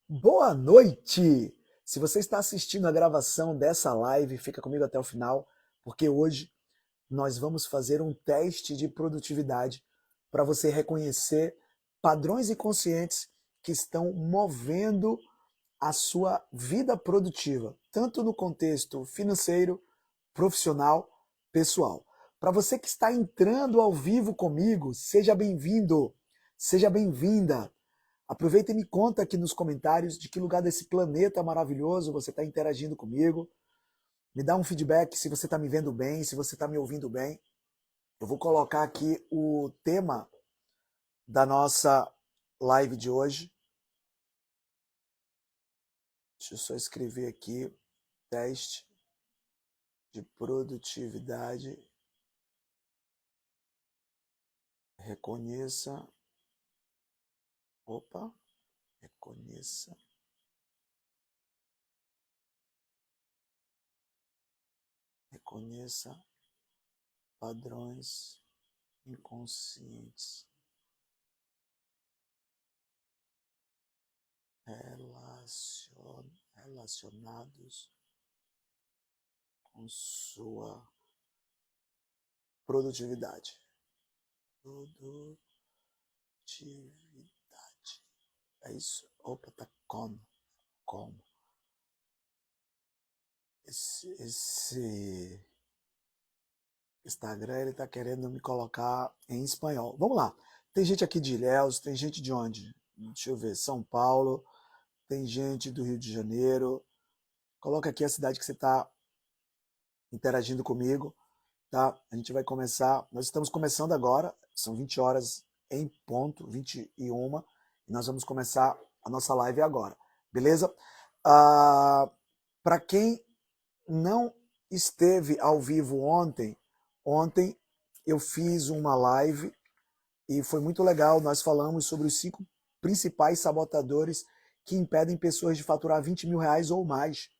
Boa noite! Se você está assistindo a gravação dessa live, fica comigo até o final, porque hoje nós vamos fazer um teste de produtividade para você reconhecer padrões inconscientes que estão movendo a sua vida produtiva, tanto no contexto financeiro, profissional, pessoal. Para você que está entrando ao vivo comigo, seja bem-vindo, seja bem-vinda. Aproveita e me conta aqui nos comentários de que lugar desse planeta maravilhoso você está interagindo comigo. Me dá um feedback se você está me vendo bem, se você está me ouvindo bem. Eu vou colocar aqui o tema da nossa live de hoje. Deixa eu só escrever aqui: teste de produtividade. Reconheça. Opa! Reconheça. Reconheça padrões inconscientes relacionados com sua produtividade. Produtividade. É isso? Opa, tá como? Como? Esse Instagram, ele tá querendo me colocar em espanhol. Vamos lá. Tem gente aqui de Ilhéus, tem gente de onde? Deixa eu ver. São Paulo, tem gente do Rio de Janeiro. Coloca aqui a cidade que você está interagindo comigo, tá? A gente vai começar. Nós estamos começando agora, são 20 horas em ponto, 21, e nós vamos começar a nossa live agora, beleza? Para quem não esteve ao vivo ontem eu fiz uma live e foi muito legal. Nós falamos sobre os 5 principais sabotadores que impedem pessoas de faturar 20 mil reais ou mais.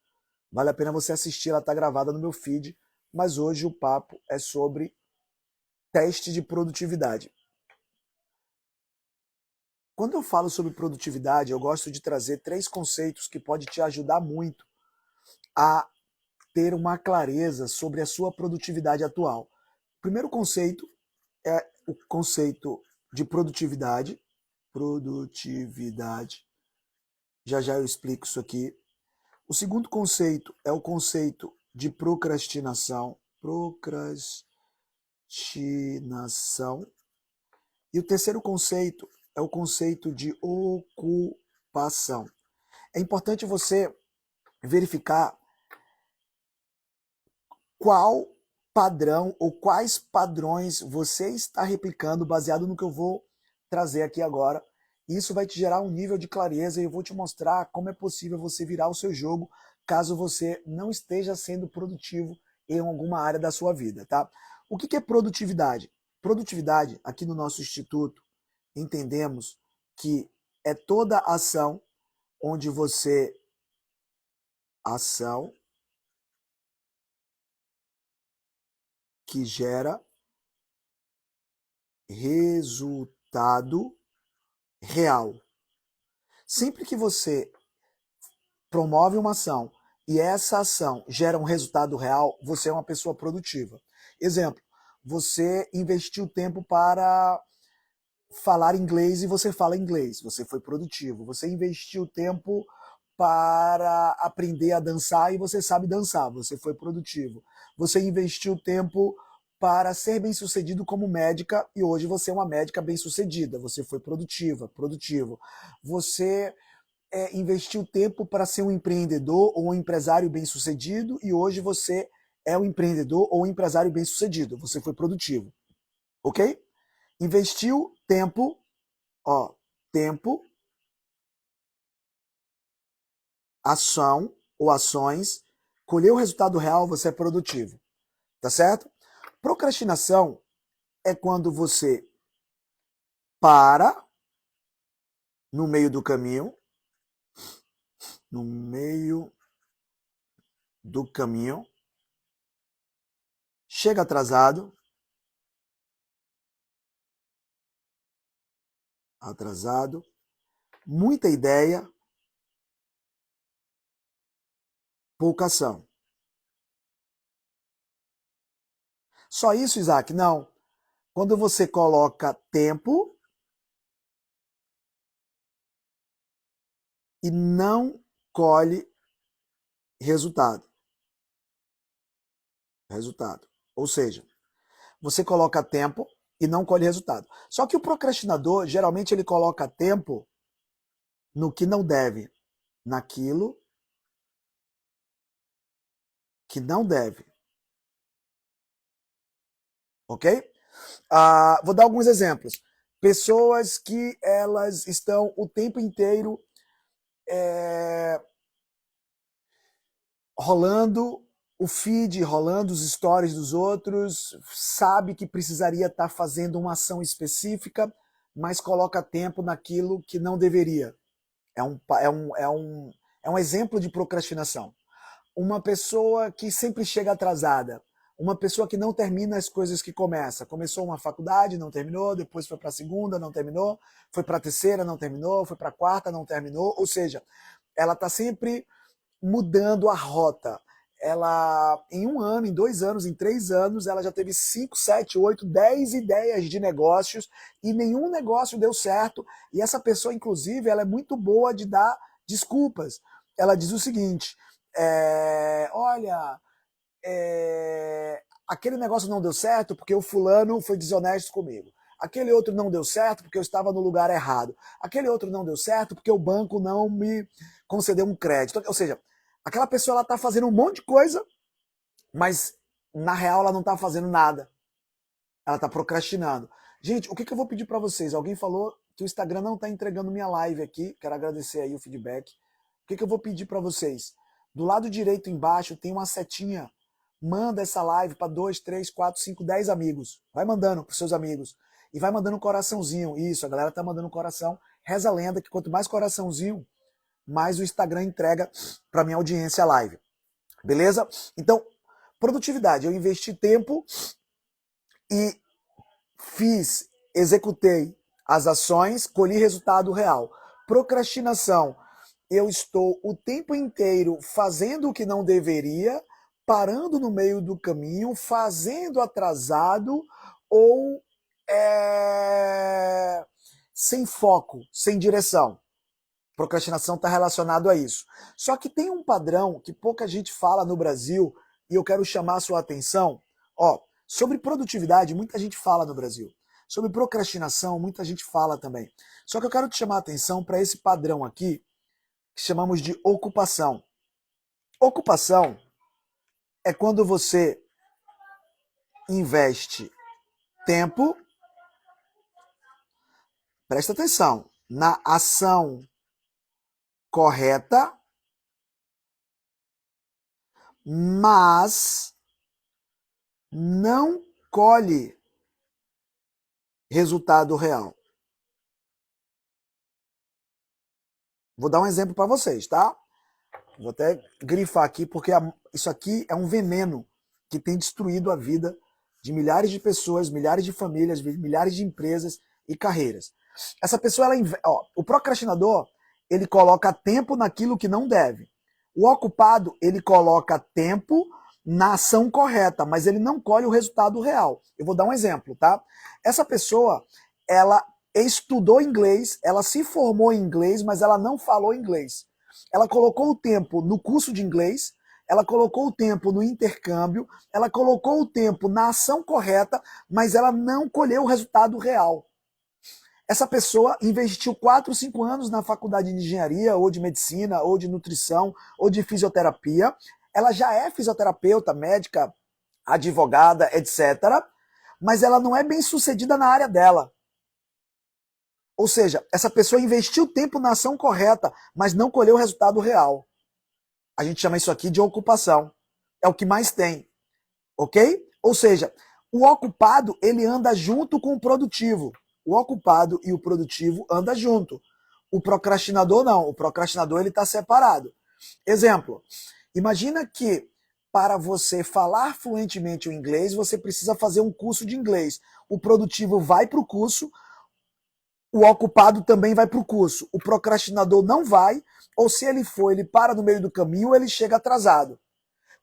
Vale a pena você assistir, ela está gravada no meu feed, mas hoje o papo é sobre teste de produtividade. Quando eu falo sobre produtividade, eu gosto de trazer 3 conceitos que podem te ajudar muito a ter uma clareza sobre a sua produtividade atual. O primeiro conceito é o conceito de produtividade. Produtividade. Já já eu explico isso aqui. O segundo conceito é o conceito de procrastinação. Procrastinação. E o terceiro conceito é o conceito de ocupação. É importante você verificar qual padrão ou quais padrões você está replicando baseado no que eu vou trazer aqui agora. Isso vai te gerar um nível de clareza e eu vou te mostrar como é possível você virar o seu jogo caso você não esteja sendo produtivo em alguma área da sua vida, tá? O que é produtividade? Produtividade, aqui no nosso instituto, entendemos que é toda ação onde você ação que gera resultado real. Sempre que você promove uma ação e essa ação gera um resultado real, você é uma pessoa produtiva. Exemplo, você investiu tempo para falar inglês e você fala inglês, você foi produtivo. Você investiu tempo para aprender a dançar e você sabe dançar, você foi produtivo. Você investiu tempo para ser bem-sucedido como médica e hoje você é uma médica bem-sucedida, você foi produtiva, produtivo. Você investiu tempo para ser um empreendedor ou um empresário bem-sucedido e hoje você é um empreendedor ou um empresário bem-sucedido, você foi produtivo, ok? Investiu tempo, ó, tempo, ação ou ações, colheu o resultado real, você é produtivo, tá certo? Procrastinação é quando você para no meio do caminho, no meio do caminho, chega atrasado, muita ideia, pouca ação. Só isso, Isaac? Não. Quando você coloca tempo e não colhe resultado. Ou seja, você coloca tempo e não colhe resultado. Só que o procrastinador, geralmente, ele coloca tempo no que não deve, naquilo que não deve. Ok? Vou dar alguns exemplos. Pessoas que elas estão o tempo inteiro rolando o feed, rolando os stories dos outros, sabe que precisaria estar fazendo uma ação específica, mas coloca tempo naquilo que não deveria. É um exemplo de procrastinação. Uma pessoa que sempre chega atrasada, uma pessoa que não termina as coisas que começa. Começou uma faculdade, não terminou, depois foi para a segunda, não terminou, foi para a terceira, não terminou, foi para a quarta, não terminou. Ou seja, ela está sempre mudando a rota. Ela, em 1 ano, em 2 anos, em 3 anos, ela já teve 5, 7, 8, 10 ideias de negócios e nenhum negócio deu certo. E essa pessoa, inclusive, ela é muito boa de dar desculpas. Ela diz o seguinte, olha, aquele negócio não deu certo porque o fulano foi desonesto comigo. Aquele outro não deu certo porque eu estava no lugar errado. Aquele outro não deu certo porque o banco não me concedeu um crédito. Ou seja, aquela pessoa está fazendo um monte de coisa, mas na real ela não está fazendo nada. Ela está procrastinando. Gente, o que eu vou pedir para vocês? Alguém falou que o Instagram não está entregando minha live aqui. Quero agradecer aí o feedback. O que eu vou pedir para vocês? Do lado direito embaixo tem uma setinha. Manda essa live para 2, 3, 4, 5, 10 amigos. Vai mandando para seus amigos. E vai mandando um coraçãozinho. Isso, a galera tá mandando um coração. Reza a lenda que quanto mais coraçãozinho, mais o Instagram entrega para minha audiência a live. Beleza? Então, produtividade. Eu investi tempo e executei as ações, colhi resultado real. Procrastinação. Eu estou o tempo inteiro fazendo o que não deveria, parando no meio do caminho, fazendo atrasado ou sem foco, sem direção. Procrastinação está relacionado a isso. Só que tem um padrão que pouca gente fala no Brasil e eu quero chamar a sua atenção. Sobre produtividade, muita gente fala no Brasil. Sobre procrastinação, muita gente fala também. Só que eu quero te chamar a atenção para esse padrão aqui, que chamamos de ocupação. Ocupação é quando você investe tempo, presta atenção, na ação correta, mas não colhe resultado real. Vou dar um exemplo para vocês, tá? Vou até grifar aqui, porque isso aqui é um veneno que tem destruído a vida de milhares de pessoas, milhares de famílias, milhares de empresas e carreiras. Essa pessoa, o procrastinador, ele coloca tempo naquilo que não deve. O ocupado, ele coloca tempo na ação correta, mas ele não colhe o resultado real. Eu vou dar um exemplo, tá? Essa pessoa, ela estudou inglês, ela se formou em inglês, mas ela não falou inglês. Ela colocou o tempo no curso de inglês, ela colocou o tempo no intercâmbio, ela colocou o tempo na ação correta, mas ela não colheu o resultado real. Essa pessoa investiu 4, 5 anos na faculdade de engenharia, ou de medicina, ou de nutrição, ou de fisioterapia. Ela já é fisioterapeuta, médica, advogada, etc. Mas ela não é bem sucedida na área dela. Ou seja, essa pessoa investiu tempo na ação correta, mas não colheu o resultado real. A gente chama isso aqui de ocupação. É o que mais tem. Ok? Ou seja, o ocupado, ele anda junto com o produtivo. O ocupado e o produtivo andam junto. O procrastinador não. O procrastinador, ele está separado. Exemplo. Imagina que para você falar fluentemente o inglês, você precisa fazer um curso de inglês. O produtivo vai para o curso, o ocupado também vai para o curso. O procrastinador não vai ou se ele for, ele para no meio do caminho, ele chega atrasado.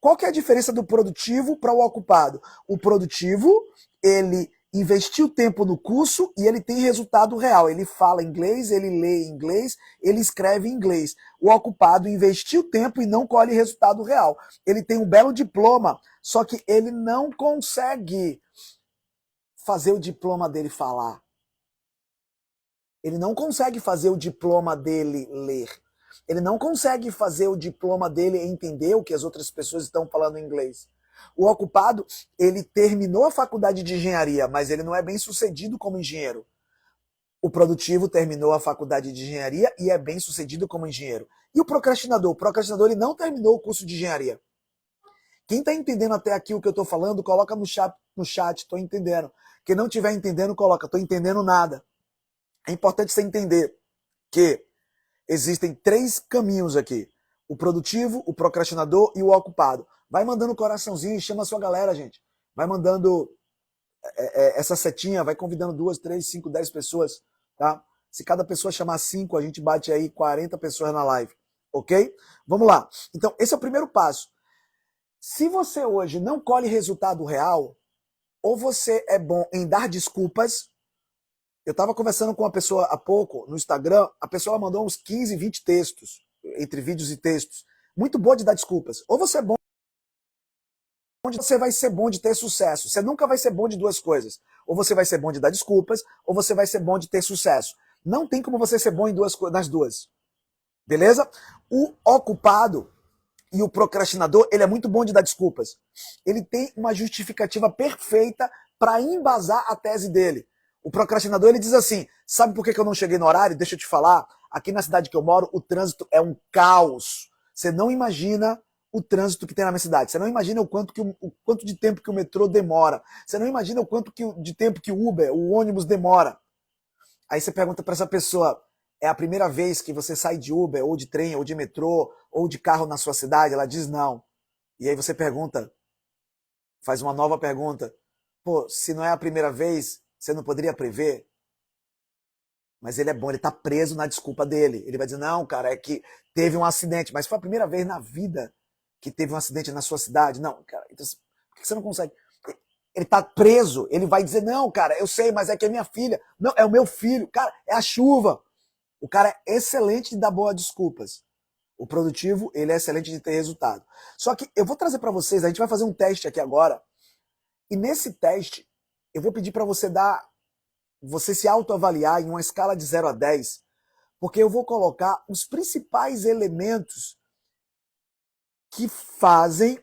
Qual que é a diferença do produtivo para o ocupado? O produtivo, ele investiu tempo no curso e ele tem resultado real. Ele fala inglês, ele lê inglês, ele escreve inglês. O ocupado investiu tempo e não colhe resultado real. Ele tem um belo diploma, só que ele não consegue fazer o diploma dele falar. Ele não consegue fazer o diploma dele ler. Ele não consegue fazer o diploma dele entender o que as outras pessoas estão falando em inglês. O ocupado, ele terminou a faculdade de engenharia, mas ele não é bem sucedido como engenheiro. O produtivo terminou a faculdade de engenharia e é bem sucedido como engenheiro. E o procrastinador? O procrastinador ele não terminou o curso de engenharia. Quem está entendendo até aqui o que eu estou falando, coloca no chat, estou entendendo. Quem não estiver entendendo, coloca, estou entendendo nada. É importante você entender que existem 3 caminhos aqui. O produtivo, o procrastinador e o ocupado. Vai mandando coraçãozinho, chama a sua galera, gente. Vai mandando essa setinha, vai convidando 2, 3, 5, 10 pessoas, tá? Se cada pessoa chamar 5, a gente bate aí 40 pessoas na live, ok? Vamos lá. Então, esse é o primeiro passo. Se você hoje não colhe resultado real, ou você é bom em dar desculpas. Eu estava conversando com uma pessoa há pouco no Instagram, a pessoa mandou uns 15, 20 textos, entre vídeos e textos. Muito boa de dar desculpas. Ou você é bom, você vai ser bom de ter sucesso. Você nunca vai ser bom de 2 coisas. Ou você vai ser bom de dar desculpas, ou você vai ser bom de ter sucesso. Não tem como você ser bom em nas 2. Beleza? O ocupado e o procrastinador, ele é muito bom de dar desculpas. Ele tem uma justificativa perfeita para embasar a tese dele. O procrastinador, ele diz assim, sabe por que eu não cheguei no horário? Deixa eu te falar, aqui na cidade que eu moro, o trânsito é um caos. Você não imagina o trânsito que tem na minha cidade. Você não imagina o quanto de tempo que o metrô demora. Você não imagina o quanto de tempo que o Uber, o ônibus demora. Aí você pergunta para essa pessoa, é a primeira vez que você sai de Uber, ou de trem, ou de metrô, ou de carro na sua cidade? Ela diz não. E aí você pergunta, faz uma nova pergunta. Pô, se não é a primeira vez, você não poderia prever? Mas ele é bom, ele tá preso na desculpa dele. Ele vai dizer, não, cara, é que teve um acidente. Mas foi a primeira vez na vida que teve um acidente na sua cidade? Não, cara, então, por que você não consegue? Ele tá preso, ele vai dizer, não, cara, eu sei, mas é que é minha filha. Não, é o meu filho. Cara, é a chuva. O cara é excelente de dar boas desculpas. O produtivo, ele é excelente de ter resultado. Só que eu vou trazer para vocês, a gente vai fazer um teste aqui agora. E nesse teste, eu vou pedir para você se autoavaliar em uma escala de 0 a 10, porque eu vou colocar os principais elementos que fazem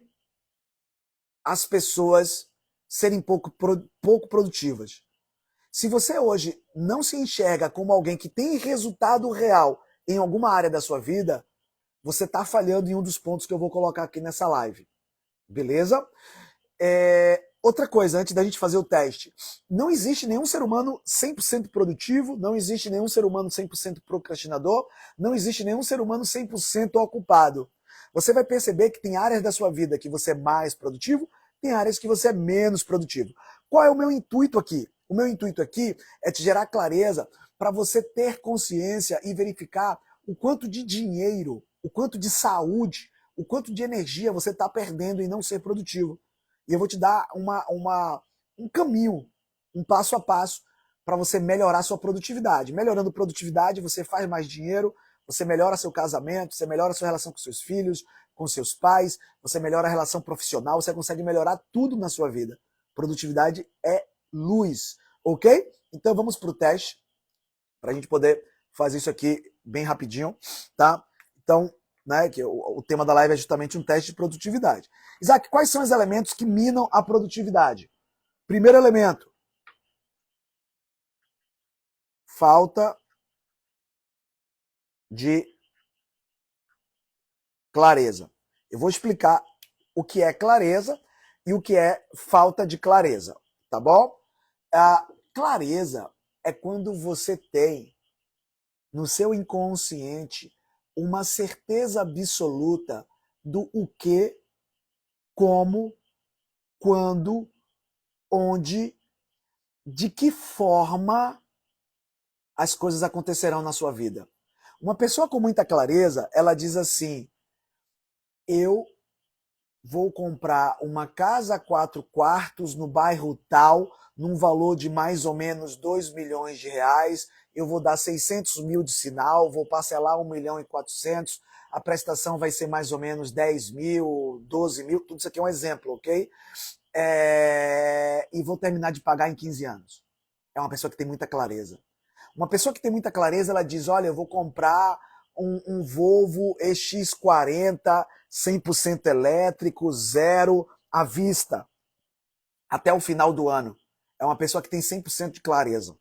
as pessoas serem pouco produtivas. Se você hoje não se enxerga como alguém que tem resultado real em alguma área da sua vida, você está falhando em um dos pontos que eu vou colocar aqui nessa live. Beleza? Outra coisa, antes da gente fazer o teste. Não existe nenhum ser humano 100% produtivo, não existe nenhum ser humano 100% procrastinador, não existe nenhum ser humano 100% ocupado. Você vai perceber que tem áreas da sua vida que você é mais produtivo, tem áreas que você é menos produtivo. Qual é o meu intuito aqui? O meu intuito aqui é te gerar clareza para você ter consciência e verificar o quanto de dinheiro, o quanto de saúde, o quanto de energia você está perdendo em não ser produtivo. E eu vou te dar um caminho, um passo a passo para você melhorar sua produtividade. Melhorando produtividade, você faz mais dinheiro, você melhora seu casamento, você melhora sua relação com seus filhos, com seus pais, você melhora a relação profissional, você consegue melhorar tudo na sua vida. Produtividade é luz, ok? Então vamos para o teste, para a gente poder fazer isso aqui bem rapidinho, tá? Então, né, que o tema da live é justamente um teste de produtividade. Isaac, quais são os elementos que minam a produtividade? Primeiro elemento, falta de clareza. Eu vou explicar o que é clareza e o que é falta de clareza, tá bom? A clareza é quando você tem no seu inconsciente uma certeza absoluta do o que, como, quando, onde, de que forma as coisas acontecerão na sua vida. Uma pessoa com muita clareza, ela diz assim, eu vou comprar uma casa 4 quartos no bairro tal, num valor de mais ou menos 2 milhões de reais, eu vou dar 600 mil de sinal, vou parcelar 1 milhão e 400, a prestação vai ser mais ou menos 10 mil, 12 mil, tudo isso aqui é um exemplo, ok? E vou terminar de pagar em 15 anos. É uma pessoa que tem muita clareza. Uma pessoa que tem muita clareza, ela diz, olha, eu vou comprar um Volvo EX40, 100% elétrico, zero, à vista, até o final do ano. É uma pessoa que tem 100% de clareza.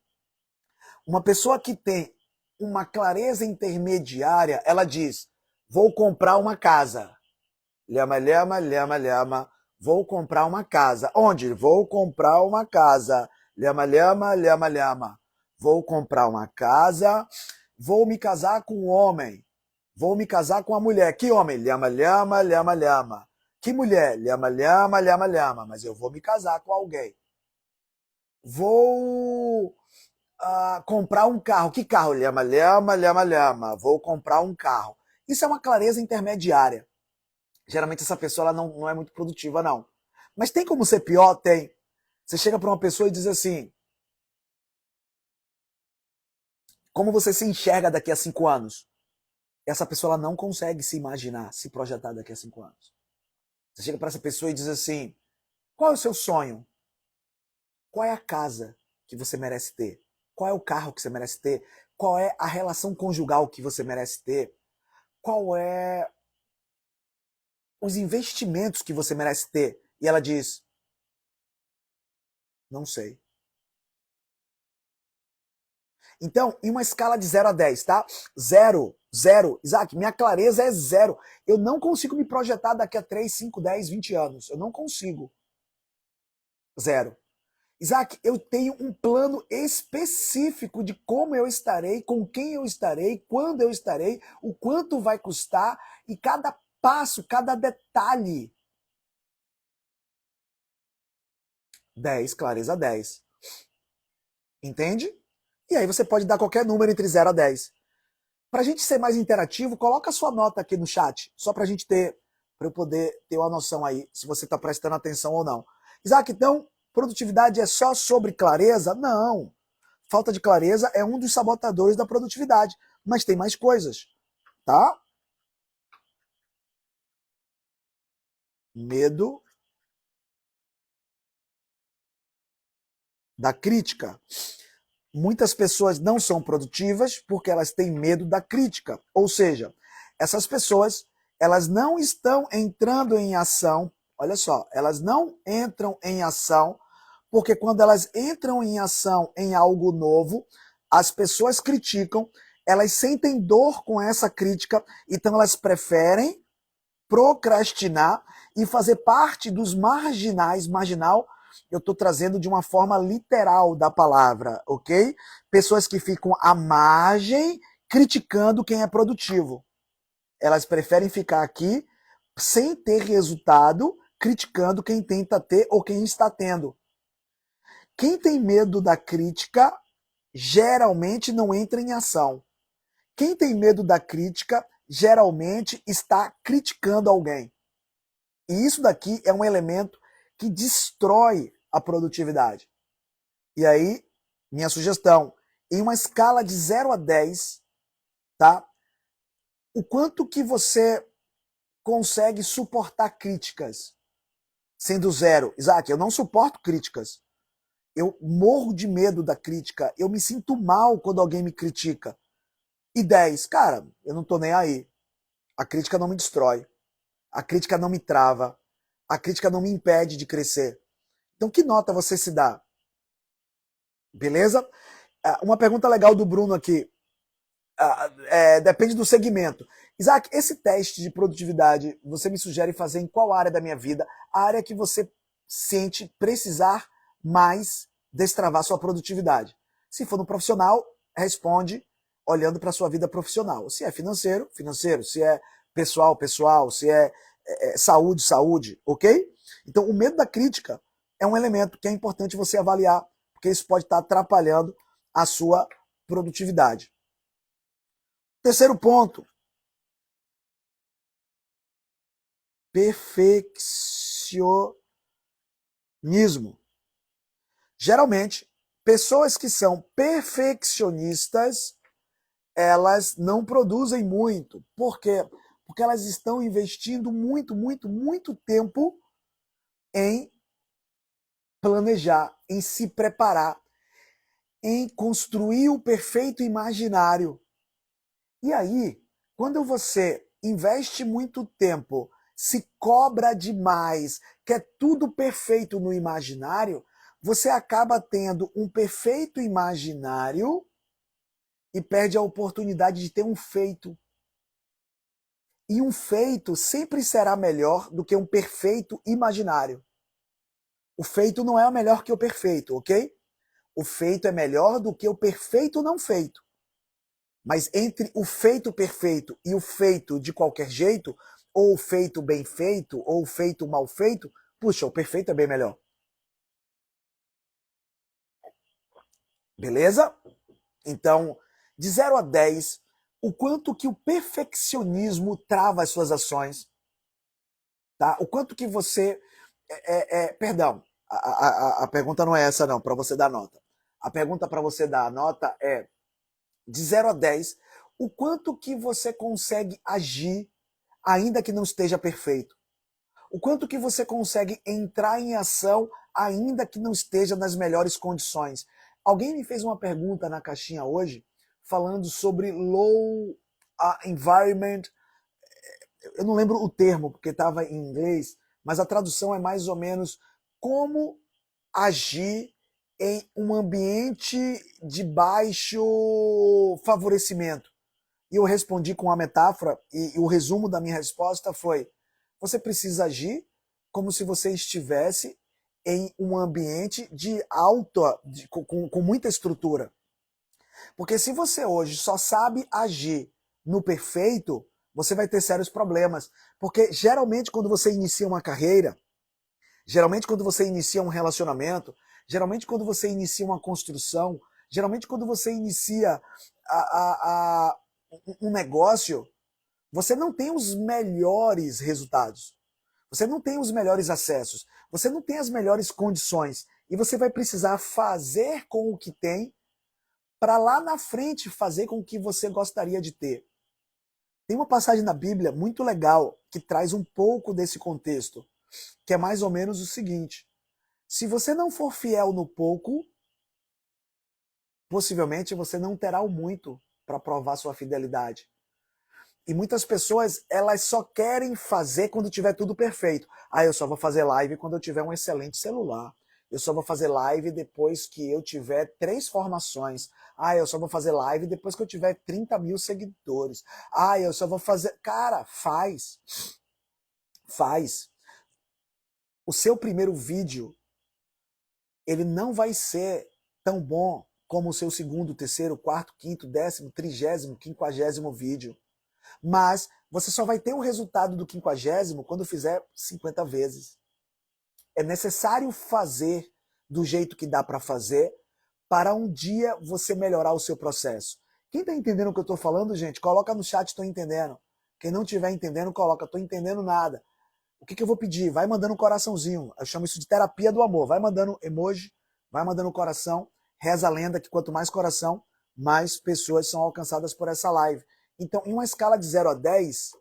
Uma pessoa que tem uma clareza intermediária, ela diz, vou comprar uma casa. Lhama, lhama, lhama, lhama. Vou comprar uma casa. Onde? Vou comprar uma casa. Lhama, lhama, lhama, lhama. Vou comprar uma casa. Vou me casar com um homem. Vou me casar com uma mulher. Que homem? Lhama, lhama, lhama, lhama. Que mulher? Lhama, lhama, lhama, lhama. Mas eu vou me casar com alguém. Vou comprar um carro. Que carro? Lhama, lhama, lhama, lhama. Vou comprar um carro. Isso é uma clareza intermediária. Geralmente essa pessoa ela não é muito produtiva, não. Mas tem como ser pior? Tem. Você chega para uma pessoa e diz assim, como você se enxerga daqui a 5 anos? Essa pessoa ela não consegue se imaginar, se projetar daqui a 5 anos. Você chega para essa pessoa e diz assim, qual é o seu sonho? Qual é a casa que você merece ter? Qual é o carro que você merece ter? Qual é a relação conjugal que você merece ter? Qual é os investimentos que você merece ter? E ela diz, não sei. Então, em uma escala de 0 a 10, tá? 0, 0. Isaac, minha clareza é 0. Eu não consigo me projetar daqui a 3, 5, 10, 20 anos. Eu não consigo. 0. Isaac, eu tenho um plano específico de como eu estarei, com quem eu estarei, quando eu estarei, o quanto vai custar e cada passo, cada detalhe. 10, clareza 10. Entende? E aí você pode dar qualquer número entre 0 a 10. Para a gente ser mais interativo, coloca a sua nota aqui no chat, só para a gente ter, para eu poder ter uma noção aí, se você está prestando atenção ou não. Isaac, então, produtividade é só sobre clareza? Não. Falta de clareza é um dos sabotadores da produtividade, mas tem mais coisas, tá? Medo da crítica. Muitas pessoas não são produtivas porque elas têm medo da crítica. Ou seja, essas pessoas, elas não estão entrando em ação, olha só, elas não entram em ação porque quando elas entram em ação em algo novo, as pessoas criticam, elas sentem dor com essa crítica, então elas preferem procrastinar e fazer parte dos marginais, marginal, eu estou trazendo de uma forma literal da palavra, ok? Pessoas que ficam à margem criticando quem é produtivo. Elas preferem ficar aqui sem ter resultado, criticando quem tenta ter ou quem está tendo. Quem tem medo da crítica geralmente não entra em ação. Quem tem medo da crítica geralmente está criticando alguém. E isso daqui é um elemento que destrói a produtividade. E aí, minha sugestão, em uma escala de 0 a 10, tá? O quanto que você consegue suportar críticas? Sendo 0, Isaac, eu não suporto críticas. Eu morro de medo da crítica. Eu me sinto mal quando alguém me critica. E 10, cara, eu não tô nem aí. A crítica não me destrói. A crítica não me trava. A crítica não me impede de crescer. Então, que nota você se dá? Beleza? Uma pergunta legal do Bruno aqui. Depende do segmento. Isaac, esse teste de produtividade, você me sugere fazer em qual área da minha vida? A área que você sente precisar mais destravar sua produtividade. Se for no profissional, responde olhando para a sua vida profissional. Se é financeiro, financeiro. Se é pessoal, pessoal. Se é saúde, saúde. Ok? Então, o medo da crítica é um elemento que é importante você avaliar, porque isso pode estar atrapalhando a sua produtividade. Terceiro ponto. Perfeccionismo. Geralmente, pessoas que são perfeccionistas, elas não produzem muito. Por quê? Porque elas estão investindo muito tempo em planejar, em se preparar, em construir o perfeito imaginário. E aí, quando você investe muito tempo, se cobra demais, quer tudo perfeito no imaginário, você acaba tendo um perfeito imaginário e perde a oportunidade de ter um feito. E um feito sempre será melhor do que um perfeito imaginário. O feito não é melhor que o perfeito, ok? O feito é melhor do que o perfeito não feito. Mas entre o feito perfeito e o feito de qualquer jeito, ou o feito bem feito, ou o feito mal feito, puxa, o perfeito é bem melhor. Beleza? Então, de 0 a 10, o quanto que o perfeccionismo trava as suas ações, tá? O quanto que você... perdão, a pergunta não é essa não, para você dar nota. A pergunta para você dar a nota é, de 0 a 10, o quanto que você consegue agir ainda que não esteja perfeito? O quanto que você consegue entrar em ação ainda que não esteja nas melhores condições? Alguém me fez uma pergunta na caixinha hoje falando sobre low environment. Eu não lembro o termo porque estava em inglês, mas a tradução é mais ou menos como agir em um ambiente de baixo favorecimento. E eu respondi com uma metáfora, e o resumo da minha resposta foi: você precisa agir como se você estivesse em um ambiente de alta, com muita estrutura. Porque se você hoje só sabe agir no perfeito, você vai ter sérios problemas. Porque geralmente quando você inicia uma carreira, geralmente quando você inicia um relacionamento, geralmente quando você inicia uma construção, geralmente quando você inicia um negócio, você não tem os melhores resultados. Você não tem os melhores acessos. Você não tem as melhores condições. E você vai precisar fazer com o que tem para lá na frente fazer com o que você gostaria de ter. Tem uma passagem na Bíblia muito legal que traz um pouco desse contexto, que é mais ou menos o seguinte: se você não for fiel no pouco, possivelmente você não terá o muito para provar sua fidelidade. E muitas pessoas, elas só querem fazer quando tiver tudo perfeito. Ah, eu só vou fazer live quando eu tiver um excelente celular. Eu só vou fazer live depois que eu tiver 3 formações. Ah, eu só vou fazer live depois que eu tiver 30 mil seguidores. Ah, eu só vou fazer... Cara, faz. Faz. O seu primeiro vídeo, ele não vai ser tão bom como o seu segundo, terceiro, quarto, quinto, 10º, 30º, 50º vídeo. Mas você só vai ter o resultado do 50º quando fizer 50 vezes. É necessário fazer do jeito que dá para fazer para um dia você melhorar o seu processo. Quem está entendendo o que eu estou falando, gente, coloca no chat, estou entendendo. Quem não estiver entendendo, coloca, estou entendendo nada. O que eu vou pedir? Vai mandando um coraçãozinho. Eu chamo isso de terapia do amor. Vai mandando emoji, vai mandando coração. Reza a lenda que quanto mais coração, mais pessoas são alcançadas por essa live. Então, em uma escala de 0 a 10,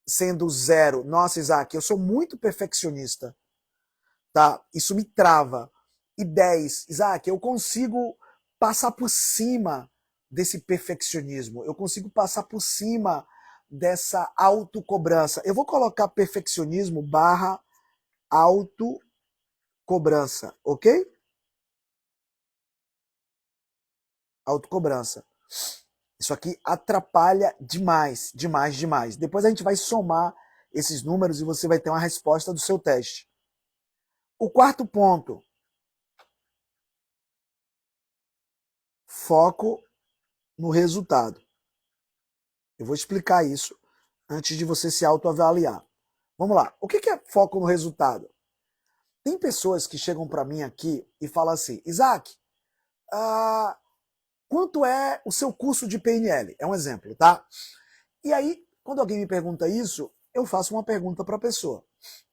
sendo 0, nossa, Isaac, eu sou muito perfeccionista, tá? Isso me trava. E 10, Isaac, eu consigo passar por cima desse perfeccionismo. Eu consigo passar por cima dessa autocobrança. Eu vou colocar perfeccionismo barra autocobrança, ok? Autocobrança. Isso aqui atrapalha demais, demais, demais. Depois a gente vai somar esses números e você vai ter uma resposta do seu teste. O quarto ponto, foco no resultado. Eu vou explicar isso antes de você se autoavaliar. Vamos lá. O que é foco no resultado? Tem pessoas que chegam para mim aqui e falam assim: Isaac, quanto é o seu curso de PNL? É um exemplo, tá? E aí, quando alguém me pergunta isso, eu faço uma pergunta para a pessoa.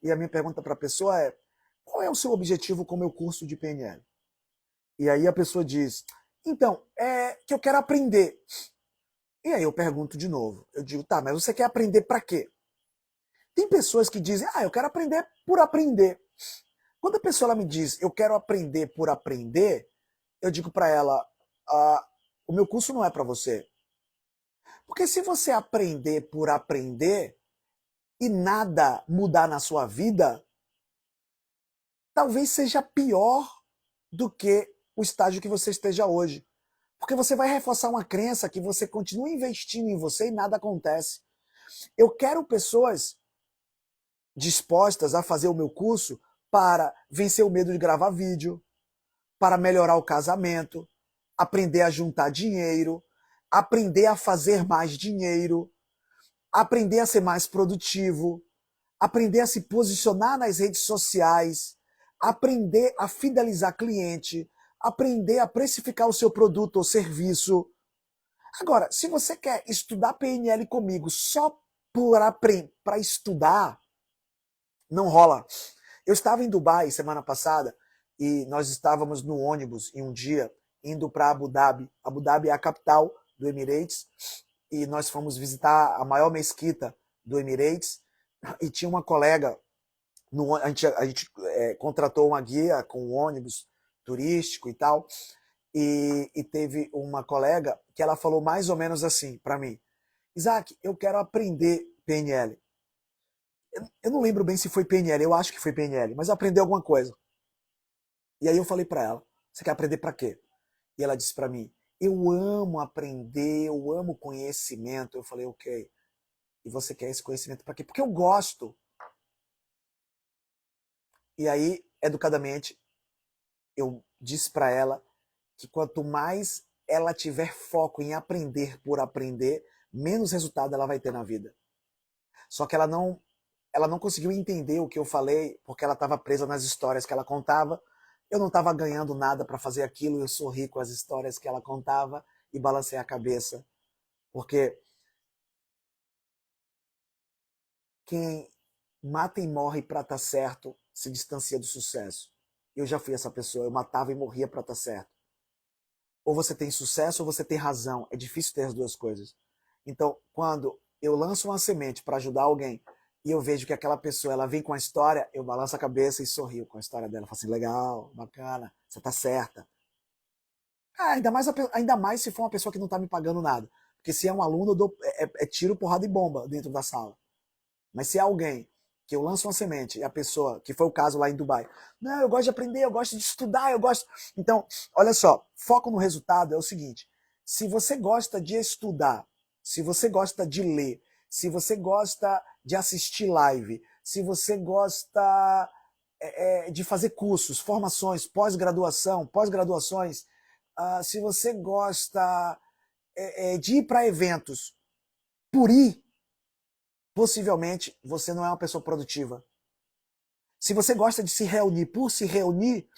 E a minha pergunta para a pessoa é: qual é o seu objetivo com o meu curso de PNL? E aí a pessoa diz: então, é que eu quero aprender. E aí eu pergunto de novo. Eu digo: tá, mas você quer aprender para quê? Tem pessoas que dizem: eu quero aprender por aprender. Quando a pessoa ela me diz: eu quero aprender por aprender, eu digo para ela: o meu curso não é para você. Porque se você aprender por aprender e nada mudar na sua vida, talvez seja pior do que o estágio que você esteja hoje. Porque você vai reforçar uma crença que você continua investindo em você e nada acontece. Eu quero pessoas dispostas a fazer o meu curso para vencer o medo de gravar vídeo, para melhorar o casamento, aprender a juntar dinheiro, aprender a fazer mais dinheiro, aprender a ser mais produtivo, aprender a se posicionar nas redes sociais, aprender a fidelizar cliente, aprender a precificar o seu produto ou serviço. Agora, se você quer estudar PNL comigo só para estudar, não rola. Eu estava em Dubai semana passada e nós estávamos no ônibus em um dia indo para Abu Dhabi. Abu Dhabi é a capital do Emirates e nós fomos visitar a maior mesquita do Emirates e tinha uma colega, a gente contratou uma guia com um ônibus turístico e tal, e teve uma colega que ela falou mais ou menos assim para mim: Isaac, eu quero aprender PNL. Eu não lembro bem se foi PNL, eu acho que foi PNL, mas eu aprendi alguma coisa. E aí eu falei para ela: você quer aprender para quê? E ela disse para mim: eu amo aprender, eu amo conhecimento. Eu falei: ok. E você quer esse conhecimento para quê? Porque eu gosto. E aí, educadamente, eu disse para ela que quanto mais ela tiver foco em aprender por aprender, menos resultado ela vai ter na vida. Só que ela não conseguiu entender o que eu falei, porque ela estava presa nas histórias que ela contava. Eu não estava ganhando nada para fazer aquilo, eu sorri com as histórias que ela contava e balancei a cabeça. Porque quem mata e morre para estar certo se distancia do sucesso. Eu já fui essa pessoa, eu matava e morria para estar certo. Ou você tem sucesso ou você tem razão. É difícil ter as duas coisas. Então, quando eu lanço uma semente para ajudar alguém e eu vejo que aquela pessoa ela vem com a história, eu balanço a cabeça e sorrio com a história dela. Falo assim: legal, bacana, você tá certa. Ainda mais se for uma pessoa que não tá me pagando nada. Porque se é um aluno, eu dou, tiro, porrada e bomba dentro da sala. Mas se é alguém que eu lanço uma semente e a pessoa, que foi o caso lá em Dubai, não, eu gosto de aprender, eu gosto de estudar, eu gosto. Então, olha só, foco no resultado é o seguinte: se você gosta de estudar, se você gosta de ler, se você gosta de assistir live, se você gosta de fazer cursos, formações, pós-graduações, se você gosta de ir para eventos por ir, possivelmente você não é uma pessoa produtiva. Se você gosta de se reunir por se reunir,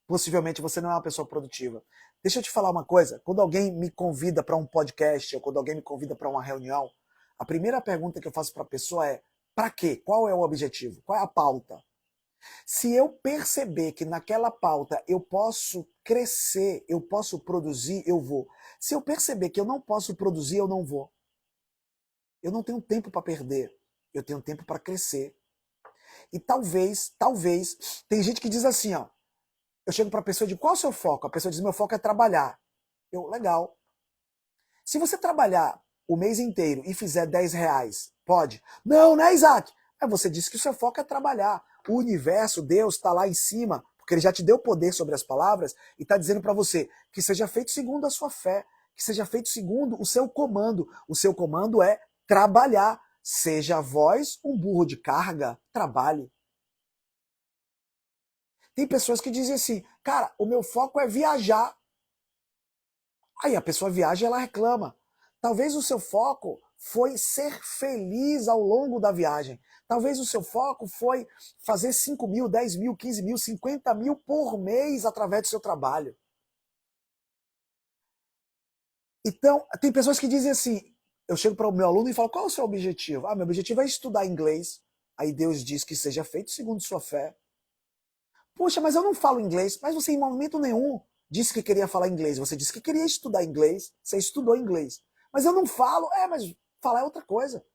possivelmente você não é uma pessoa produtiva. Deixa eu te falar uma coisa: quando alguém me convida para um podcast ou quando alguém me convida para uma reunião, a primeira pergunta que eu faço para a pessoa é: para quê? Qual é o objetivo? Qual é a pauta? Se eu perceber que naquela pauta eu posso crescer, eu posso produzir, eu vou. Se eu perceber que eu não posso produzir, eu não vou. Eu não tenho tempo para perder, eu tenho tempo para crescer. E talvez, tem gente que diz assim, ó, eu chego para a pessoa e digo: qual é o seu foco? A pessoa diz: meu foco é trabalhar. Eu: legal. Se você trabalhar o mês inteiro e fizer 10 reais, pode? Não, né, Isaac? Aí você disse que o seu foco é trabalhar. O universo, Deus, está lá em cima, porque ele já te deu poder sobre as palavras e está dizendo para você que seja feito segundo a sua fé, que seja feito segundo o seu comando. O seu comando é trabalhar. Seja vós um burro de carga, trabalhe. Tem pessoas que dizem assim: cara, o meu foco é viajar. Aí a pessoa viaja e ela reclama. Talvez o seu foco foi ser feliz ao longo da viagem. Talvez o seu foco foi fazer 5 mil, 10 mil, 15 mil, 50 mil por mês através do seu trabalho. Então, tem pessoas que dizem assim, eu chego para o meu aluno e falo, qual é o seu objetivo? Ah, meu objetivo é estudar inglês. Aí Deus diz que seja feito segundo sua fé. Poxa, mas eu não falo inglês. Mas você em momento nenhum disse que queria falar inglês. Você disse que queria estudar inglês. Você estudou inglês. Mas eu não falo. Mas falar é outra coisa.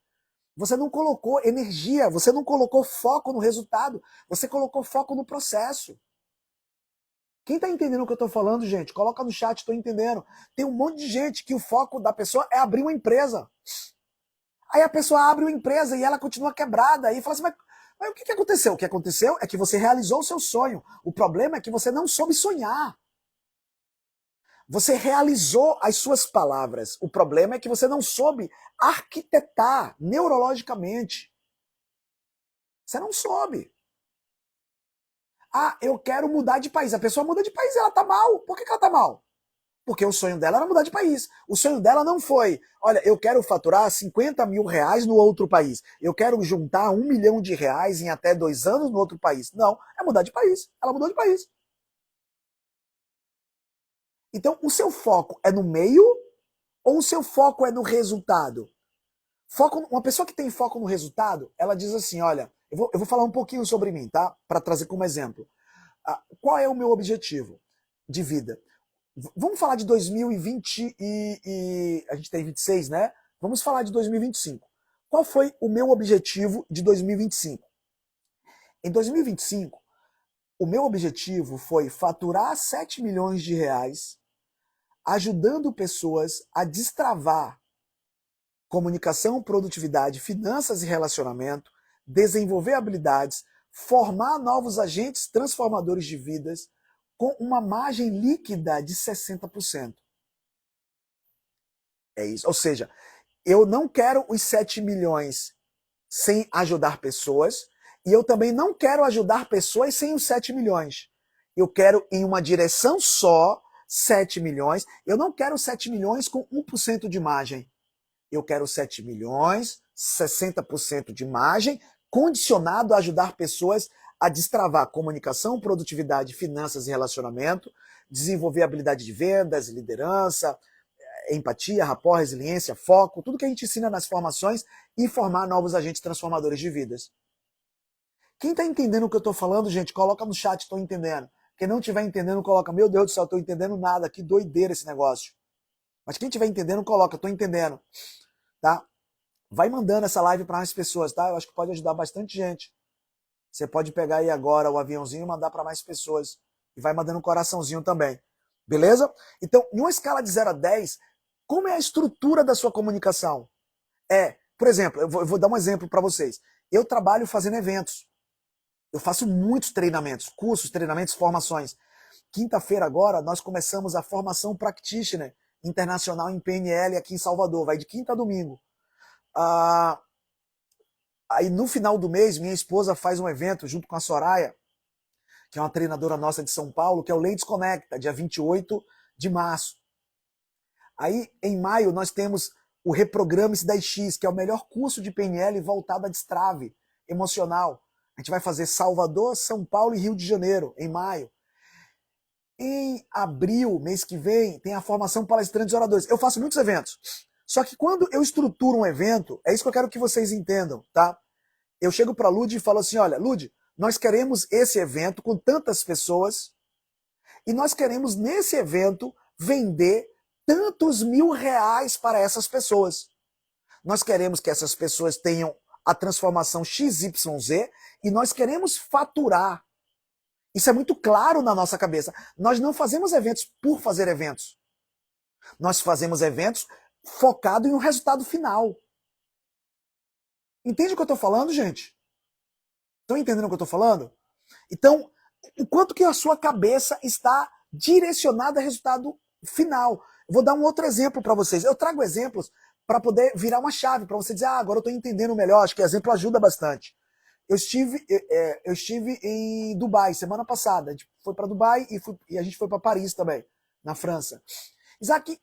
Você não colocou energia, você não colocou foco no resultado. Você colocou foco no processo. Quem tá entendendo o que eu tô falando, gente? Coloca no chat, tô entendendo. Tem um monte de gente que o foco da pessoa é abrir uma empresa. Aí a pessoa abre uma empresa e ela continua quebrada. Aí fala assim, mas o que aconteceu? O que aconteceu é que você realizou o seu sonho. O problema é que você não soube sonhar. Você realizou as suas palavras. O problema é que você não soube arquitetar neurologicamente. Você não soube. Ah, eu quero mudar de país. A pessoa muda de país e ela tá mal. Por que ela tá mal? Porque o sonho dela era mudar de país. O sonho dela não foi, olha, eu quero faturar 50 mil reais no outro país. Eu quero juntar 1 milhão de reais em até 2 anos no outro país. Não, é mudar de país. Ela mudou de país. Então, o seu foco é no meio ou o seu foco é no resultado? Uma pessoa que tem foco no resultado, ela diz assim, olha, eu vou falar um pouquinho sobre mim, tá? Para trazer como exemplo. Qual é o meu objetivo de vida? Vamos falar de 2020 e a gente tem 26, né? Vamos falar de 2025. Qual foi o meu objetivo de 2025? Em 2025, o meu objetivo foi faturar 7 milhões de reais, ajudando pessoas a destravar comunicação, produtividade, finanças e relacionamento, desenvolver habilidades, formar novos agentes transformadores de vidas com uma margem líquida de 60%. É isso. Ou seja, eu não quero os 7 milhões sem ajudar pessoas, e eu também não quero ajudar pessoas sem os 7 milhões. Eu quero em uma direção só 7 milhões. Eu não quero 7 milhões com 1% de margem. Eu quero 7 milhões, 60% de margem, condicionado a ajudar pessoas a destravar comunicação, produtividade, finanças e relacionamento, desenvolver habilidade de vendas, liderança, empatia, rapport, resiliência, foco, tudo que a gente ensina nas formações e formar novos agentes transformadores de vidas. Quem está entendendo o que eu estou falando, gente, coloca no chat, estou entendendo. Quem não estiver entendendo, coloca, meu Deus do céu, estou entendendo nada, que doideira esse negócio. Mas quem estiver entendendo, coloca, estou entendendo. Tá? Vai mandando essa live para mais pessoas, tá? Eu acho que pode ajudar bastante gente. Você pode pegar aí agora o aviãozinho e mandar para mais pessoas. E vai mandando um coraçãozinho também. Beleza? Então, em uma escala de 0 a 10, como é a estrutura da sua comunicação? Por exemplo, eu vou dar um exemplo para vocês. Eu trabalho fazendo eventos. Eu faço muitos treinamentos, cursos, treinamentos, formações. Quinta-feira agora, nós começamos a formação Practitioner internacional em PNL aqui em Salvador. Vai de quinta a domingo. Aí no final do mês, minha esposa faz um evento junto com a Soraya, que é uma treinadora nossa de São Paulo, que é o Ladies Connecta, dia 28 de março. Aí, em maio, nós temos o Reprograme-se 10X, que é o melhor curso de PNL voltado a destrave emocional. A gente vai fazer Salvador, São Paulo e Rio de Janeiro, em maio. Em abril, mês que vem, tem a formação Palestrantes e Oradores. Eu faço muitos eventos. Só que quando eu estruturo um evento, é isso que eu quero que vocês entendam, tá? Eu chego para a Lud e falo assim, olha, Lud, nós queremos esse evento com tantas pessoas e nós queremos, nesse evento, vender tantos mil reais para essas pessoas. Nós queremos que essas pessoas tenham a transformação XYZ e nós queremos faturar. Isso é muito claro na nossa cabeça. Nós não fazemos eventos por fazer eventos. Nós fazemos eventos focado em um resultado final. Entende o que eu estou falando, gente? Estão entendendo o que eu estou falando? Então, o quanto que a sua cabeça está direcionada a resultado final. Eu vou dar um outro exemplo para vocês. Eu trago exemplos para poder virar uma chave, para você dizer, agora eu estou entendendo melhor. Acho que exemplo ajuda bastante. Eu estive em Dubai semana passada. A gente foi para Dubai e a gente foi para Paris também, na França. Isaac,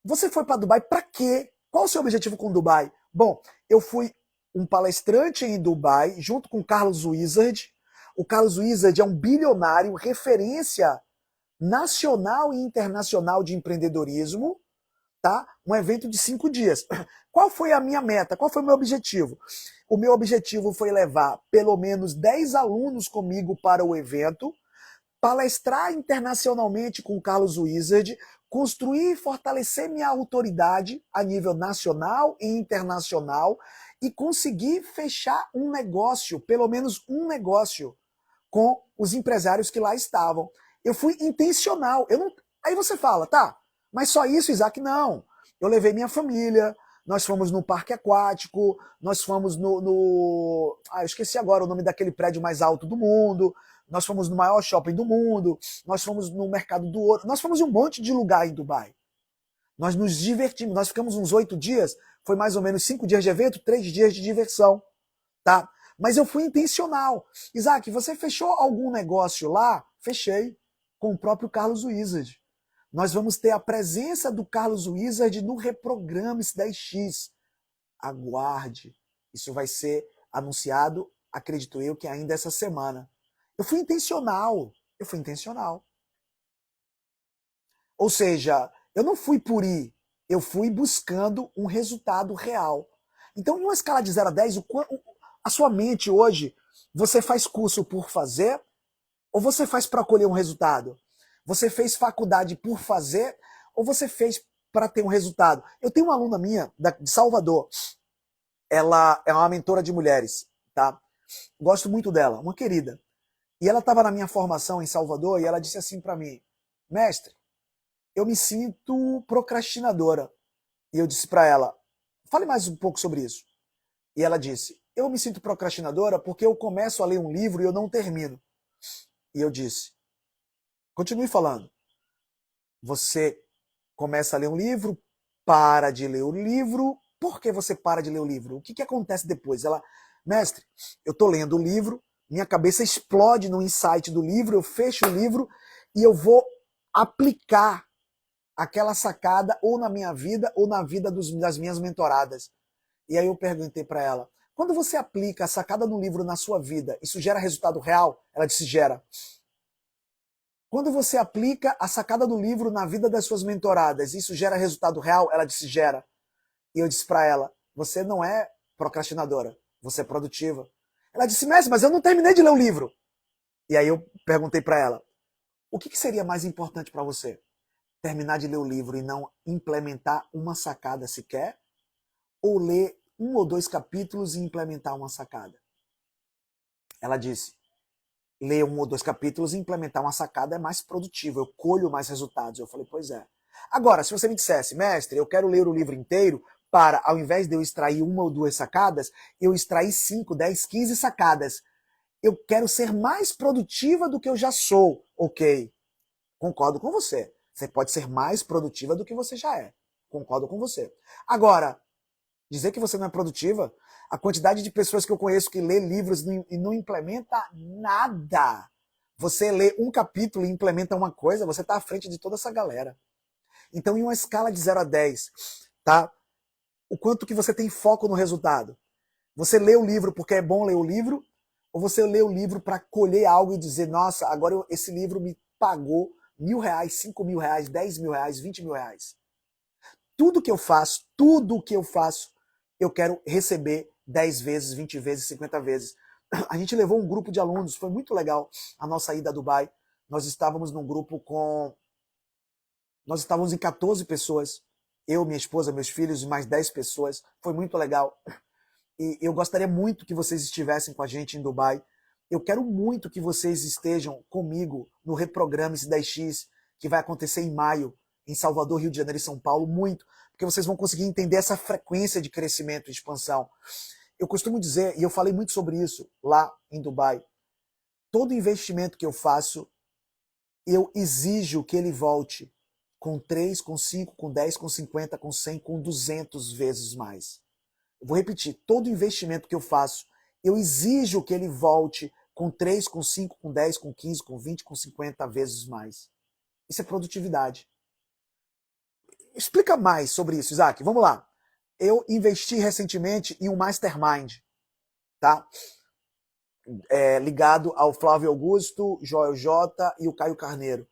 você foi para Dubai para quê? Qual o seu objetivo com Dubai? Bom, eu fui um palestrante em Dubai, junto com o Carlos Wizard. O Carlos Wizard é um bilionário, referência nacional e internacional de empreendedorismo. tá? Um evento de 5 dias. Qual foi a minha meta? Qual foi o meu objetivo? O meu objetivo foi levar pelo menos 10 alunos comigo para o evento, palestrar internacionalmente com o Carlos Wizard, construir e fortalecer minha autoridade a nível nacional e internacional e conseguir fechar um negócio, pelo menos um negócio, com os empresários que lá estavam. Eu fui intencional. Eu não... Aí você fala, tá, mas só isso, Isaac? Não. Eu levei minha família, nós fomos no parque aquático, nós fomos eu esqueci agora o nome daquele prédio mais alto do mundo, nós fomos no maior shopping do mundo, nós fomos no Mercado do Ouro, nós fomos em um monte de lugar em Dubai. Nós nos divertimos, nós ficamos uns 8 dias, foi mais ou menos 5 dias de evento, 3 dias de diversão, tá? Mas eu fui intencional. Isaac, você fechou algum negócio lá? Fechei, com o próprio Carlos Wizard. Nós vamos ter a presença do Carlos Wizard no Reprograme-se 10X. Aguarde. Isso vai ser anunciado, acredito eu, que ainda essa semana. Eu fui intencional. Eu fui intencional. Ou seja, eu não fui por ir. Eu fui buscando um resultado real. Então, em uma escala de 0 a 10, a sua mente hoje, você faz curso por fazer ou você faz para colher um resultado? Você fez faculdade por fazer ou você fez para ter um resultado? Eu tenho uma aluna minha de Salvador. Ela é uma mentora de mulheres, tá? Gosto muito dela, uma querida. E ela estava na minha formação em Salvador e ela disse assim para mim: mestre, eu me sinto procrastinadora. E eu disse para ela: fale mais um pouco sobre isso. E ela disse: eu me sinto procrastinadora porque eu começo a ler um livro e eu não termino. E eu disse: continue falando. Você começa a ler um livro, para de ler o livro. Por que você para de ler o livro? O que acontece depois? Ela: mestre, eu estou lendo o livro, minha cabeça explode no insight do livro, eu fecho o livro e eu vou aplicar aquela sacada ou na minha vida ou na vida das minhas mentoradas. E aí eu perguntei para ela: quando você aplica a sacada do livro na sua vida, isso gera resultado real? Ela disse: gera. Quando você aplica a sacada do livro na vida das suas mentoradas, isso gera resultado real? Ela disse: gera. E eu disse para ela: você não é procrastinadora, você é produtiva. Ela disse: mestre, mas eu não terminei de ler o livro. E aí eu perguntei para ela: o que seria mais importante para você? Terminar de ler o livro e não implementar uma sacada sequer? Ou ler 1 ou 2 capítulos e implementar uma sacada? Ela disse: ler 1 ou 2 capítulos e implementar uma sacada é mais produtivo, eu colho mais resultados. Eu falei: pois é. Agora, se você me dissesse: mestre, eu quero ler o livro inteiro para, ao invés de eu extrair 1 ou 2 sacadas, eu extrair 5, 10, 15 sacadas. Eu quero ser mais produtiva do que eu já sou. Ok, concordo com você. Você pode ser mais produtiva do que você já é. Concordo com você. Agora, dizer que você não é produtiva, a quantidade de pessoas que eu conheço que lê livros e não implementa nada. Você lê um capítulo e implementa uma coisa, você está à frente de toda essa galera. Então, em uma escala de 0 a 10, tá? O quanto que você tem foco no resultado? Você lê o livro porque é bom ler o livro? Ou você lê o livro para colher algo e dizer: nossa, agora esse livro me pagou R$1.000, R$5.000, R$10.000, R$20.000. Tudo que eu faço, eu quero receber 10 vezes, 20 vezes, 50 vezes. A gente levou um grupo de alunos, foi muito legal a nossa ida a Dubai. Nós estávamos num grupo Nós estávamos em 14 pessoas. Eu, minha esposa, meus filhos e mais 10 pessoas. Foi muito legal. E eu gostaria muito que vocês estivessem com a gente em Dubai. Eu quero muito que vocês estejam comigo no Reprograme-se 10X, que vai acontecer em maio, em Salvador, Rio de Janeiro e São Paulo, muito, porque vocês vão conseguir entender essa frequência de crescimento e expansão. Eu costumo dizer, e eu falei muito sobre isso lá em Dubai, todo investimento que eu faço, eu exijo que ele volte com 3, com 5, com 10, com 50, com 100, com 200 vezes mais. Eu vou repetir, todo investimento que eu faço, eu exijo que ele volte com 3, com 5, com 10, com 15, com 20, com 50 vezes mais. Isso é produtividade. Explica mais sobre isso, Isaac. Vamos lá. Eu investi recentemente em um mastermind, tá? Ligado ao Flávio Augusto, Joel J e o Caio Carneiro.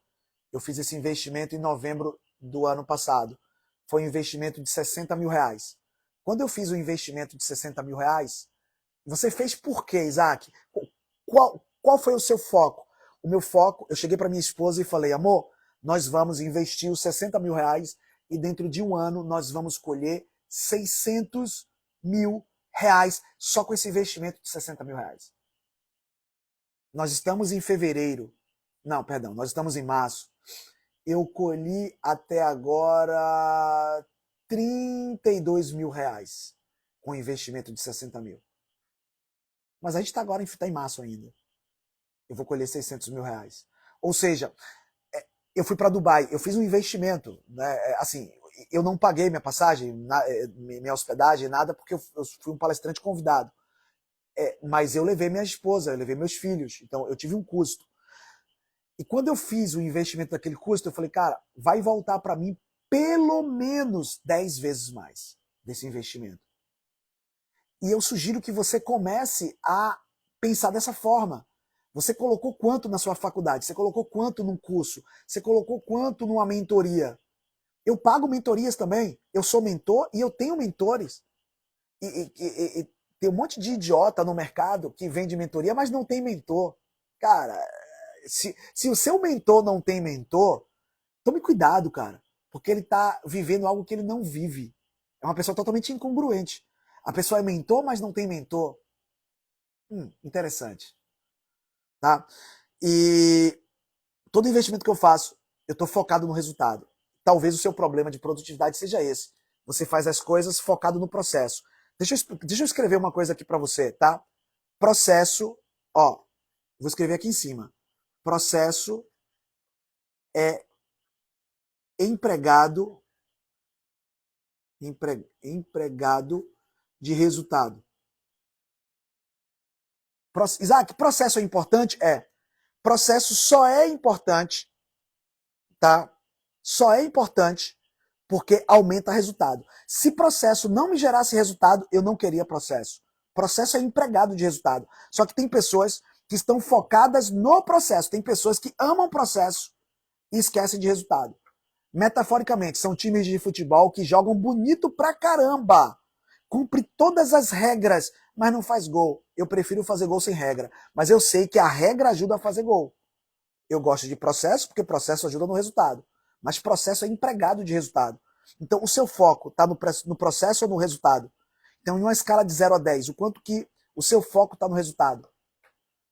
Eu fiz esse investimento em novembro do ano passado. foi um investimento de 60 mil reais. Quando eu fiz o investimento de 60 mil reais, você fez por quê, Isaac? Qual foi o seu foco? O meu foco, eu cheguei para minha esposa e falei, amor, nós vamos investir os 60 mil reais e dentro de um ano nós vamos colher 600 mil reais só com esse investimento de 60 mil reais. Nós estamos em fevereiro. Não, perdão, nós estamos em março. Eu colhi até agora 32 mil reais com investimento de 60 mil. Mas a gente está agora tá em março ainda. Eu vou colher 600 mil reais. Ou seja, eu fui para Dubai, eu fiz um investimento, né? Assim, eu não paguei minha passagem, minha hospedagem, nada, porque eu fui um palestrante convidado. Mas eu levei minha esposa, eu levei meus filhos, então eu tive um custo. E quando eu fiz o investimento daquele custo, eu falei, cara, vai voltar para mim pelo menos 10 vezes mais desse investimento. E eu sugiro que você comece a pensar dessa forma. Você colocou quanto na sua faculdade? Você colocou quanto num curso? Você colocou quanto numa mentoria? Eu pago mentorias também. Eu sou mentor e eu tenho mentores. E tem um monte de idiota no mercado que vende mentoria, mas não tem mentor. Cara, se o seu mentor não tem mentor, tome cuidado, cara. Porque ele tá vivendo algo que ele não vive. É uma pessoa totalmente incongruente. A pessoa é mentor, mas não tem mentor. Interessante. Tá? E todo investimento que eu faço, eu estou focado no resultado. Talvez o seu problema de produtividade seja esse. Você faz as coisas focado no processo. Deixa eu escrever uma coisa aqui para você, tá? Processo, ó, vou escrever aqui em cima. Processo é empregado de resultado. Isaac, processo é importante? Processo só é importante, tá? Só é importante porque aumenta resultado. Se processo não me gerasse resultado, eu não queria processo. Processo é empregado de resultado. Só que tem pessoas que estão focadas no processo. Tem pessoas que amam processo e esquecem de resultado. Metaforicamente, são times de futebol que jogam bonito pra caramba. Cumpre todas as regras, mas não faz gol. Eu prefiro fazer gol sem regra. Mas eu sei que a regra ajuda a fazer gol. Eu gosto de processo, porque processo ajuda no resultado. Mas processo é empregado de resultado. Então, o seu foco está no processo ou no resultado? Então, em uma escala de 0 a 10, o quanto que o seu foco está no resultado?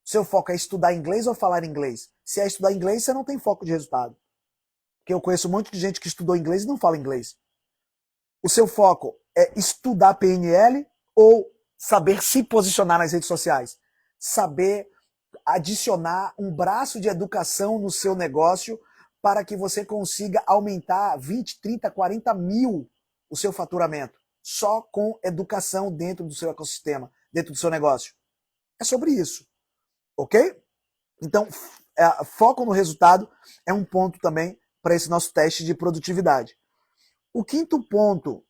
O seu foco é estudar inglês ou falar inglês? Se é estudar inglês, você não tem foco de resultado. Porque eu conheço um monte de gente que estudou inglês e não fala inglês. O seu foco é estudar PNL ou saber se posicionar nas redes sociais? Saber adicionar um braço de educação no seu negócio para que você consiga aumentar 20, 30, 40 mil o seu faturamento, só com educação dentro do seu ecossistema, dentro do seu negócio. É sobre isso, ok? Então, foco no resultado é um ponto também para esse nosso teste de produtividade. O quinto ponto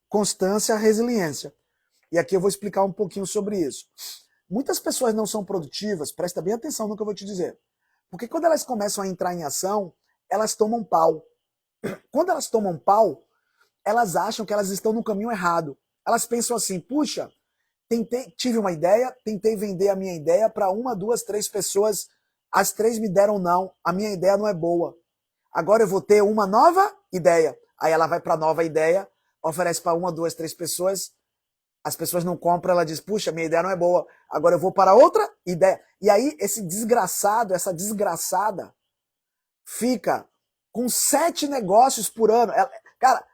constância, resiliência. E aqui eu vou explicar um pouquinho sobre isso. Muitas pessoas não são produtivas, presta bem atenção no que eu vou te dizer. Porque quando elas começam a entrar em ação, elas tomam pau. Quando elas tomam pau, elas acham que elas estão no caminho errado. Elas pensam assim, puxa, tive uma ideia, tentei vender a minha ideia para uma, duas, três pessoas, as três me deram não, a minha ideia não é boa. Agora eu vou ter uma nova ideia. Aí ela vai para a nova ideia, oferece para uma, duas, três pessoas, as pessoas não compram, ela diz, puxa, minha ideia não é boa, agora eu vou para outra ideia. E aí esse desgraçado, essa desgraçada, fica com 7 negócios por ano. Cara,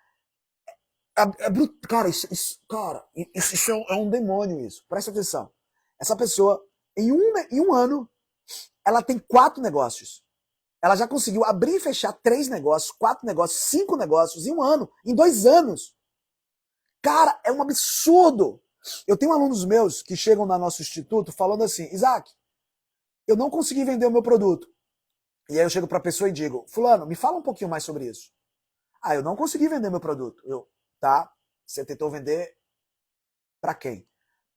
isso é um demônio isso. Presta atenção. Essa pessoa, em um ano, ela tem 4 negócios. Ela já conseguiu abrir e fechar 3 negócios, 4 negócios, 5 negócios em um ano, em 2 anos. Cara, é um absurdo. Eu tenho alunos meus que chegam no nosso instituto falando assim, Isaac, eu não consegui vender o meu produto. E aí eu chego para a pessoa e digo, fulano, me fala um pouquinho mais sobre isso. Ah, eu não consegui vender meu produto. Tá, você tentou vender para quem?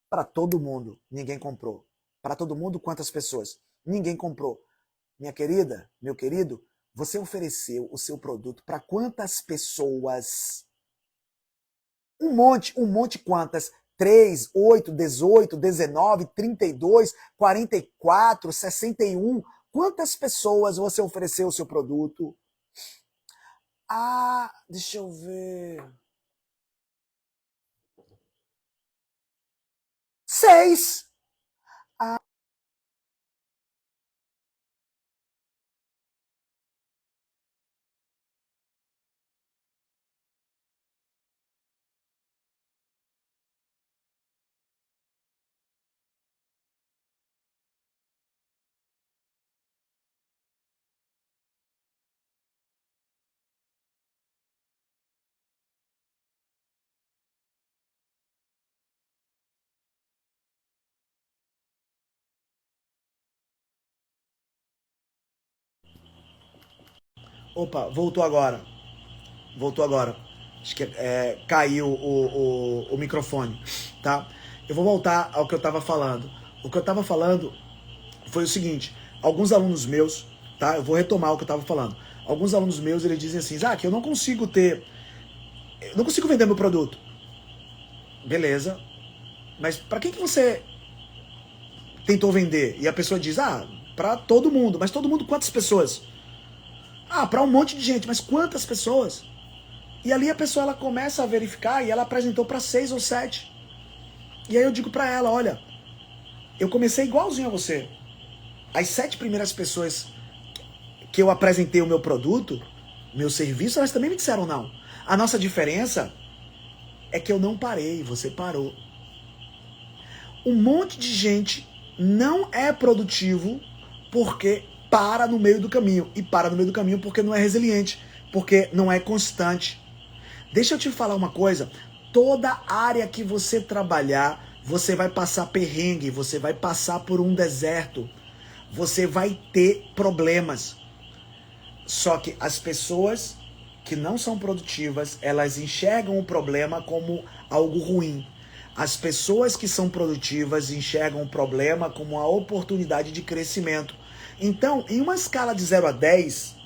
Para todo mundo. Ninguém comprou. Para todo mundo, quantas pessoas? Ninguém comprou. Minha querida, meu querido, você ofereceu o seu produto para quantas pessoas? Um monte quantas? 3, 8, 18, 19, 32, 44, 61. Quantas pessoas você ofereceu o seu produto? Ah, deixa eu ver. 6. Opa, voltou agora. Voltou agora. Acho que caiu o microfone, tá? Eu vou voltar ao que eu estava falando. O que eu estava falando foi o seguinte: alguns alunos meus, tá? Eu vou retomar o que eu estava falando. Alguns alunos meus, eles dizem assim, eu não consigo vender meu produto. Beleza, mas para quem que você tentou vender? E a pessoa diz, para todo mundo. Mas todo mundo, quantas pessoas? Ah, para um monte de gente, mas quantas pessoas? E ali a pessoa ela começa a verificar e ela apresentou para 6 ou 7. E aí eu digo para ela, olha, eu comecei igualzinho a você. As 7 primeiras pessoas que eu apresentei o meu produto, meu serviço, elas também me disseram não. A nossa diferença é que eu não parei, você parou. Um monte de gente não é produtivo porque para no meio do caminho. E para no meio do caminho porque não é resiliente, porque não é constante. Deixa eu te falar uma coisa. Toda área que você trabalhar, você vai passar perrengue, você vai passar por um deserto, você vai ter problemas. Só que as pessoas que não são produtivas, elas enxergam o problema como algo ruim. As pessoas que são produtivas enxergam o problema como uma oportunidade de crescimento. Então, em uma escala de 0 a 10,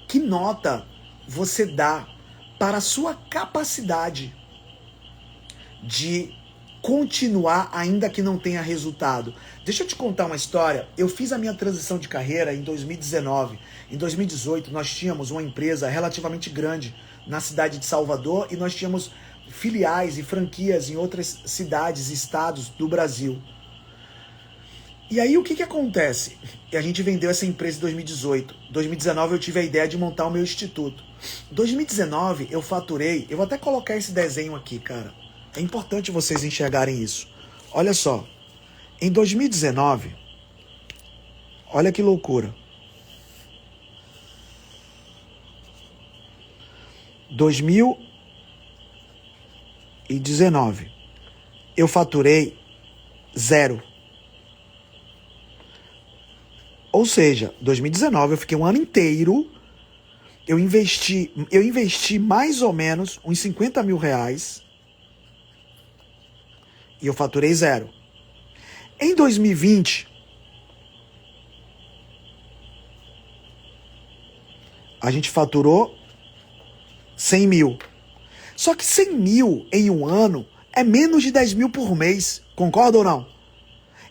que nota você dá para a sua capacidade de continuar ainda que não tenha resultado? Deixa eu te contar uma história. Eu fiz a minha transição de carreira em 2019. Em 2018, nós tínhamos uma empresa relativamente grande na cidade de Salvador e nós tínhamos filiais e franquias em outras cidades e estados do Brasil. E aí o que acontece? A gente vendeu essa empresa em 2018. 2019 eu tive a ideia de montar o meu instituto. 2019 eu faturei, eu vou até colocar esse desenho aqui, cara. É importante vocês enxergarem isso. Olha só, em 2019, olha que loucura. 2019, eu faturei 0. Ou seja, 2019 eu fiquei um ano inteiro, eu investi mais ou menos uns 50 mil reais e eu faturei 0. Em 2020, a gente faturou 100 mil. Só que 100 mil em um ano é menos de 10 mil por mês. Concorda ou não?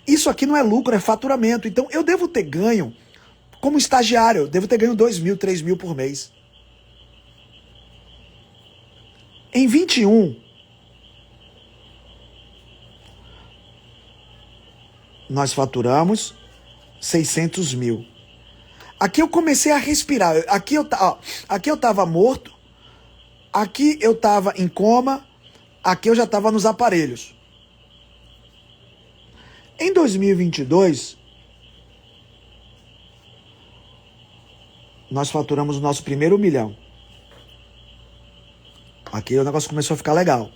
Isso aqui não é lucro, é faturamento. Então eu devo ter ganho, como estagiário, eu devo ter ganho 2 mil, 3 mil por mês. Em 21, nós faturamos 600 mil. Aqui eu comecei a respirar. Aqui eu tava morto. Aqui eu tava em coma. Aqui eu já tava nos aparelhos. Em 2022, nós faturamos o nosso primeiro 1 milhão. Aqui o negócio começou a ficar legal.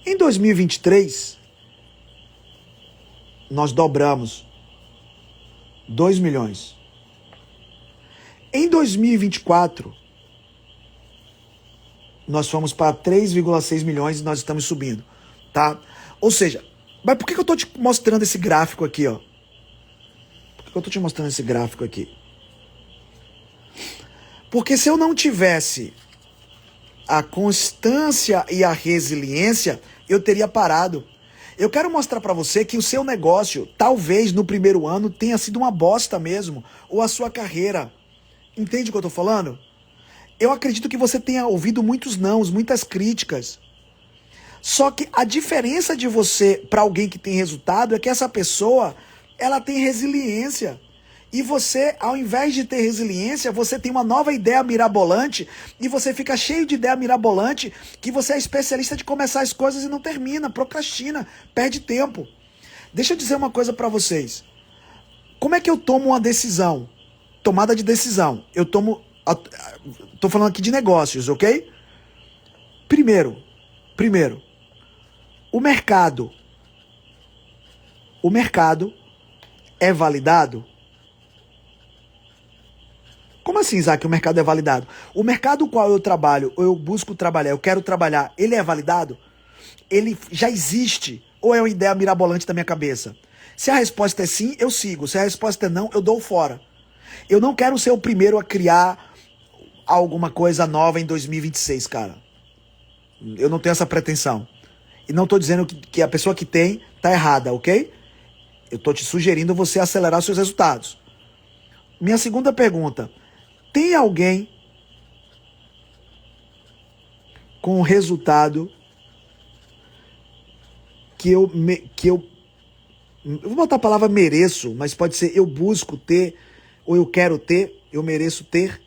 Em 2023, nós dobramos 2 milhões. Em 2024, Nós fomos para 3,6 milhões e nós estamos subindo, tá? Ou seja, mas por que eu tô te mostrando esse gráfico aqui, ó? Por que eu tô te mostrando esse gráfico aqui? Porque se eu não tivesse a constância e a resiliência, eu teria parado. Eu quero mostrar para você que o seu negócio, talvez no primeiro ano, tenha sido uma bosta mesmo, ou a sua carreira. Entende o que eu tô falando? Eu acredito que você tenha ouvido muitos nãos, muitas críticas. Só que a diferença de você para alguém que tem resultado é que essa pessoa, ela tem resiliência. E você, ao invés de ter resiliência, você tem uma nova ideia mirabolante e você fica cheio de ideia mirabolante que você é especialista de começar as coisas e não termina, procrastina, perde tempo. Deixa eu dizer uma coisa para vocês. Como é que eu tomo uma decisão? Tomada de decisão. Tô falando aqui de negócios, ok? Primeiro, o mercado é validado? Como assim, Isaac, o mercado é validado? O mercado qual eu trabalho, ou eu busco trabalhar, eu quero trabalhar, ele é validado? Ele já existe? Ou é uma ideia mirabolante da minha cabeça? Se a resposta é sim, eu sigo. Se a resposta é não, eu dou fora. Eu não quero ser o primeiro a criar alguma coisa nova em 2026, cara. Eu não tenho essa pretensão. E não tô dizendo que a pessoa que tem tá errada, ok? Eu tô te sugerindo você acelerar seus resultados. Minha segunda pergunta. Tem alguém com resultado que eu vou botar a palavra mereço, mas pode ser eu busco ter, ou eu quero ter, eu mereço ter?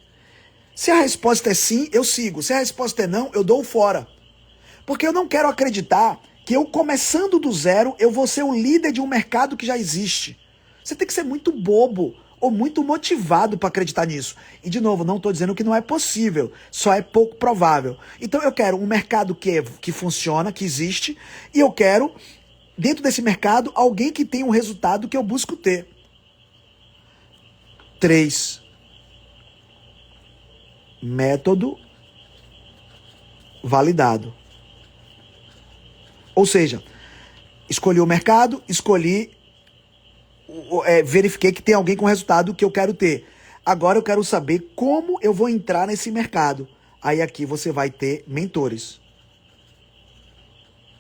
Se a resposta é sim, eu sigo. Se a resposta é não, eu dou fora. Porque eu não quero acreditar que eu, começando do zero, eu vou ser o líder de um mercado que já existe. Você tem que ser muito bobo ou muito motivado para acreditar nisso. E, de novo, não estou dizendo que não é possível, só é pouco provável. Então eu quero um mercado que funciona, que existe, e eu quero, dentro desse mercado, alguém que tenha um resultado que eu busco ter. 3. Método validado. Ou seja, escolhi o mercado, verifiquei que tem alguém com resultado que eu quero ter. Agora eu quero saber como eu vou entrar nesse mercado. Aí aqui você vai ter mentores.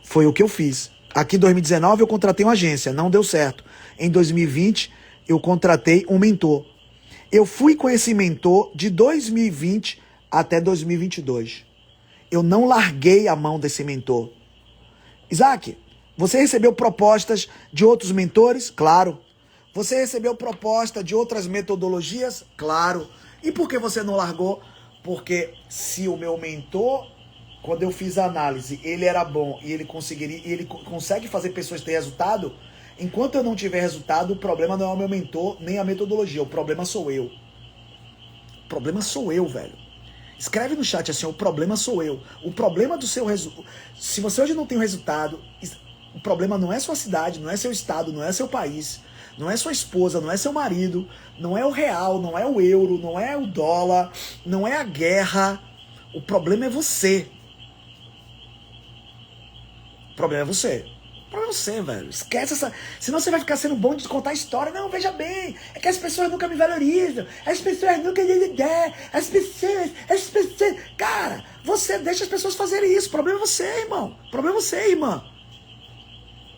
Foi o que eu fiz. Aqui em 2019 eu contratei uma agência, não deu certo. Em 2020 eu contratei um mentor. Eu fui com esse mentor de 2020 até 2022. Eu não larguei a mão desse mentor. Isaac, você recebeu propostas de outros mentores? Claro. Você recebeu proposta de outras metodologias? Claro. E por que você não largou? Porque se o meu mentor, quando eu fiz a análise, ele era bom e ele consegue fazer pessoas ter resultado, enquanto eu não tiver resultado, o problema não é o meu mentor, nem a metodologia. O problema sou eu. O problema sou eu, velho. Escreve no chat assim, o problema sou eu. O problema do seu resultado... Se você hoje não tem um resultado, o problema não é sua cidade, não é seu estado, não é seu país, não é sua esposa, não é seu marido, não é o real, não é o euro, não é o dólar, não é a guerra. O problema é você. O problema é você. Pra você, velho. Esquece essa... Senão você vai ficar sendo bom de contar história. Não, veja bem. É que as pessoas nunca me valorizam. As pessoas nunca... As pessoas... Cara, você deixa as pessoas fazerem isso. O problema é você, irmão. O problema é você, irmã.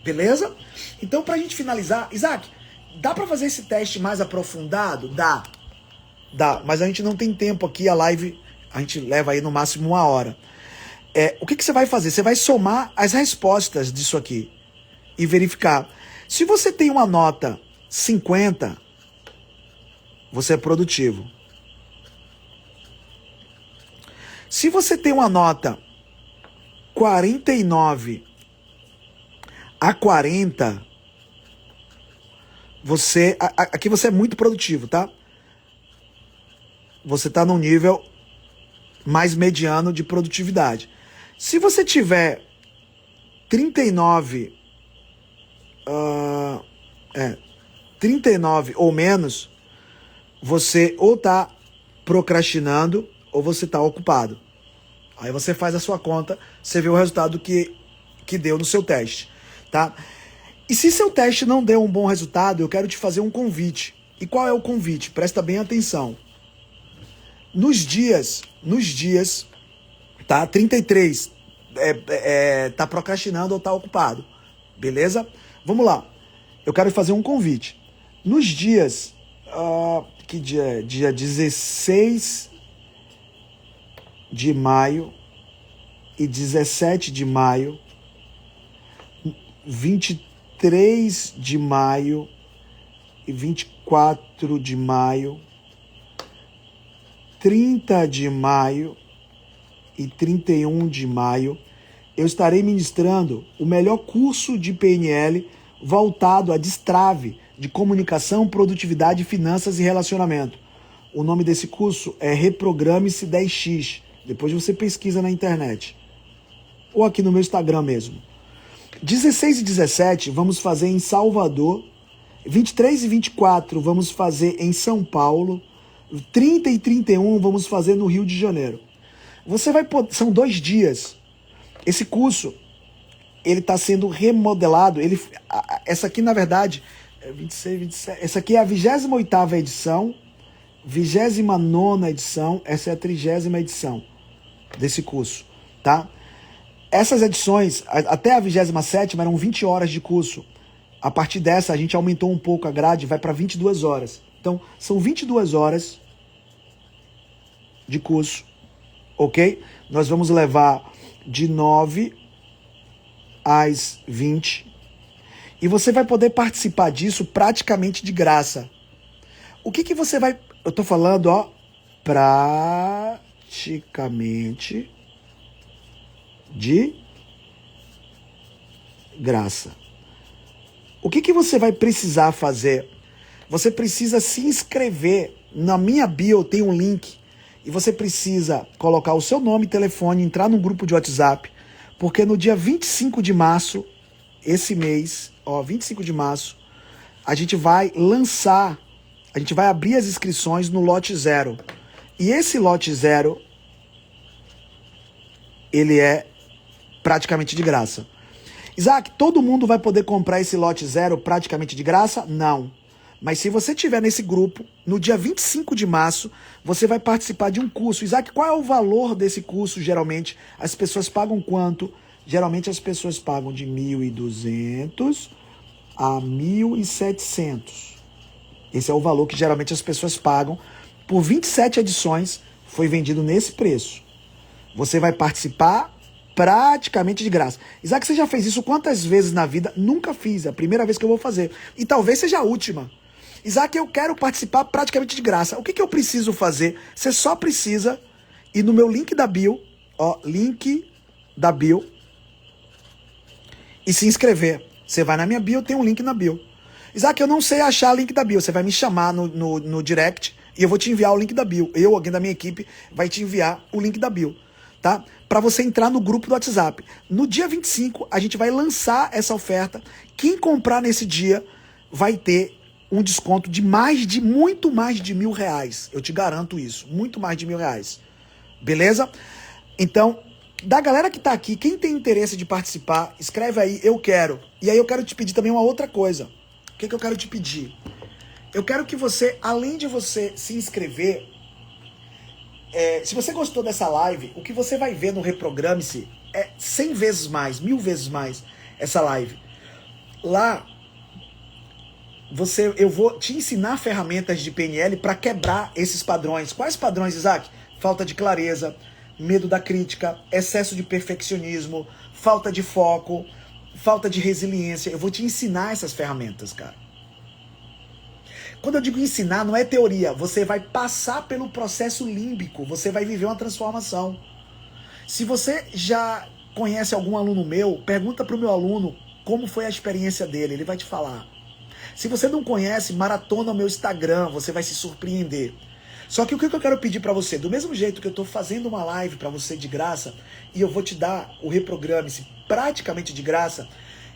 Beleza? Então, pra gente finalizar... Isaac, dá pra fazer esse teste mais aprofundado? Dá. Dá. Mas a gente não tem tempo aqui. A live, a gente leva aí no máximo 1 hora. O que você vai fazer? Você vai somar as respostas disso aqui e verificar. Se você tem uma nota 50, você é produtivo. Se você tem uma nota 49 a 40, aqui você é muito produtivo, tá? Você tá num nível mais mediano de produtividade. Se você tiver 39 ou menos, você ou tá procrastinando ou você tá ocupado. Aí você faz a sua conta, você vê o resultado que deu no seu teste, tá? E se seu teste não deu um bom resultado, eu quero te fazer um convite. E qual é o convite? Presta bem atenção. Nos dias, tá? 33, tá procrastinando ou tá ocupado, beleza? Vamos lá. Eu quero fazer um convite. Nos dias, que dia é? Dia 16 de maio e 17 de maio, 23 de maio e 24 de maio, 30 de maio e 31 de maio, eu estarei ministrando o melhor curso de PNL voltado a destrave de comunicação, produtividade, finanças e relacionamento. O nome desse curso é Reprograme-se 10x. Depois você pesquisa na internet. Ou aqui no meu Instagram mesmo. 16 e 17 vamos fazer em Salvador. 23 e 24 vamos fazer em São Paulo. 30 e 31 vamos fazer no Rio de Janeiro. Você vai poder, são 2 dias. Esse curso, ele está sendo remodelado. Essa aqui, na verdade, 26, 27. Essa aqui é a 28ª edição, 29ª edição. Essa é a 30ª edição desse curso, tá? Essas edições, até a 27ª, eram 20 horas de curso. A partir dessa, a gente aumentou um pouco a grade, vai para 22 horas. Então, são 22 horas de curso, ok? Nós vamos levar de 9 às 20. E você vai poder participar disso praticamente de graça. O que você vai... Eu tô falando, ó, praticamente de graça. O que você vai precisar fazer? Você precisa se inscrever. Na minha bio tem um link. E você precisa colocar o seu nome e telefone, entrar no grupo de WhatsApp. Porque no dia 25 de março, esse mês, ó, 25 de março, a gente vai lançar, a gente vai abrir as inscrições no lote 0. E esse lote 0, ele é praticamente de graça. Isaac, todo mundo vai poder comprar esse lote 0 praticamente de graça? Não. Mas se você estiver nesse grupo, no dia 25 de março, você vai participar de um curso. Isaac, qual é o valor desse curso, geralmente? As pessoas pagam quanto? Geralmente as pessoas pagam de 1.200 a 1.700. Esse é o valor que geralmente as pessoas pagam. Por 27 edições, foi vendido nesse preço. Você vai participar praticamente de graça. Isaac, você já fez isso quantas vezes na vida? Nunca fiz, é a primeira vez que eu vou fazer. E talvez seja a última. Isaac, eu quero participar praticamente de graça. O que eu preciso fazer? Você só precisa ir no meu link da bio, ó, link da bio, e se inscrever. Você vai na minha bio, tem um link na bio. Isaac, eu não sei achar o link da bio. Você vai me chamar no direct e eu vou te enviar o link da bio. Eu, alguém da minha equipe, vai te enviar o link da bio, tá? Para você entrar no grupo do WhatsApp. No dia 25, a gente vai lançar essa oferta. Quem comprar nesse dia vai ter um desconto de muito mais de R$1.000. Eu te garanto isso. Muito mais de R$1.000. Beleza? Então, da galera que tá aqui, quem tem interesse de participar, escreve aí, eu quero. E aí eu quero te pedir também uma outra coisa. O que eu quero te pedir? Eu quero que você, além de você se inscrever, se você gostou dessa live, o que você vai ver no Reprograme-se é 100 vezes mais, 1000 vezes mais essa live. Lá, eu vou te ensinar ferramentas de PNL para quebrar esses padrões. Quais padrões, Isaac? Falta de clareza, medo da crítica, excesso de perfeccionismo, falta de foco, falta de resiliência. Eu vou te ensinar essas ferramentas, cara. Quando eu digo ensinar, não é teoria. Você vai passar pelo processo límbico. Você vai viver uma transformação. Se você já conhece algum aluno meu, pergunta para o meu aluno como foi a experiência dele. Ele vai te falar. Se você não conhece, maratona o meu Instagram. Você vai se surpreender. Só que o que eu quero pedir para você? Do mesmo jeito que eu estou fazendo uma live para você de graça, e eu vou te dar o Reprograme-se praticamente de graça,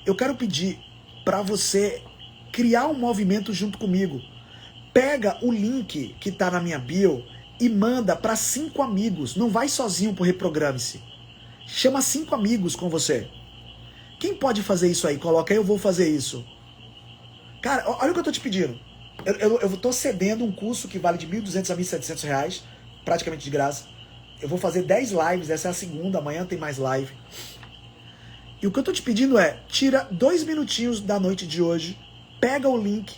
eu quero pedir para você criar um movimento junto comigo. Pega o link que está na minha bio e manda para 5 amigos. Não vai sozinho pro Reprograme-se. Chama 5 amigos com você. Quem pode fazer isso aí? Coloca aí, eu vou fazer isso. Cara, olha o que eu tô te pedindo. Eu tô cedendo um curso que vale de R$1.200 a R$1.700, praticamente de graça. Eu vou fazer 10 lives, essa é a segunda, amanhã tem mais live. E o que eu tô te pedindo é, tira 2 minutinhos da noite de hoje, pega o link,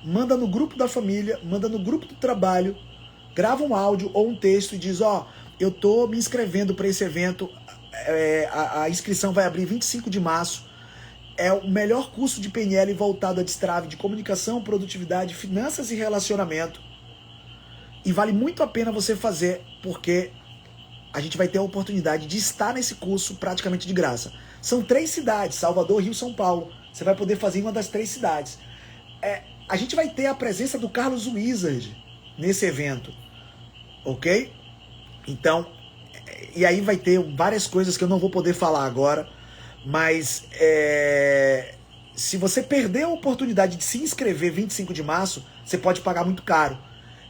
manda no grupo da família, manda no grupo do trabalho, grava um áudio ou um texto e diz, ó, eu tô me inscrevendo para esse evento, a inscrição vai abrir 25 de março, é o melhor curso de PNL voltado a destrave de comunicação, produtividade, finanças e relacionamento. E vale muito a pena você fazer, porque a gente vai ter a oportunidade de estar nesse curso praticamente de graça. São 3 cidades, Salvador, Rio, São Paulo. Você vai poder fazer em uma das 3 cidades. A gente vai ter a presença do Carlos Wizard nesse evento, ok? Então, e aí vai ter várias coisas que eu não vou poder falar agora, mas se você perder a oportunidade de se inscrever 25 de março, você pode pagar muito caro.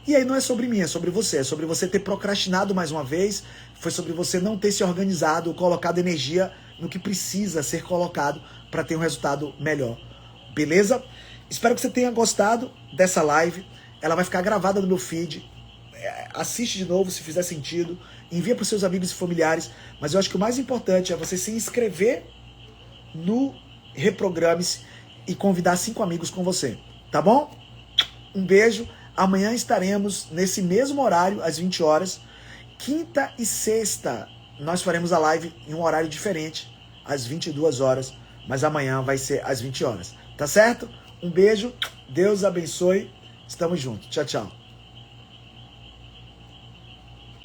E aí não é sobre mim, é sobre você. É sobre você ter procrastinado mais uma vez, foi sobre você não ter se organizado, colocado energia no que precisa ser colocado para ter um resultado melhor. Beleza? Espero que você tenha gostado dessa live. Ela vai ficar gravada no meu feed. Assiste de novo se fizer sentido. Envia para os seus amigos e familiares. Mas eu acho que o mais importante é você se inscrever no Reprograme-se e convidar 5 amigos com você. Tá bom? Um beijo. Amanhã estaremos nesse mesmo horário, às 20 horas. Quinta e sexta nós faremos a live em um horário diferente, às 22 horas. Mas amanhã vai ser às 20 horas. Tá certo? Um beijo. Deus abençoe. Estamos juntos. Tchau, tchau.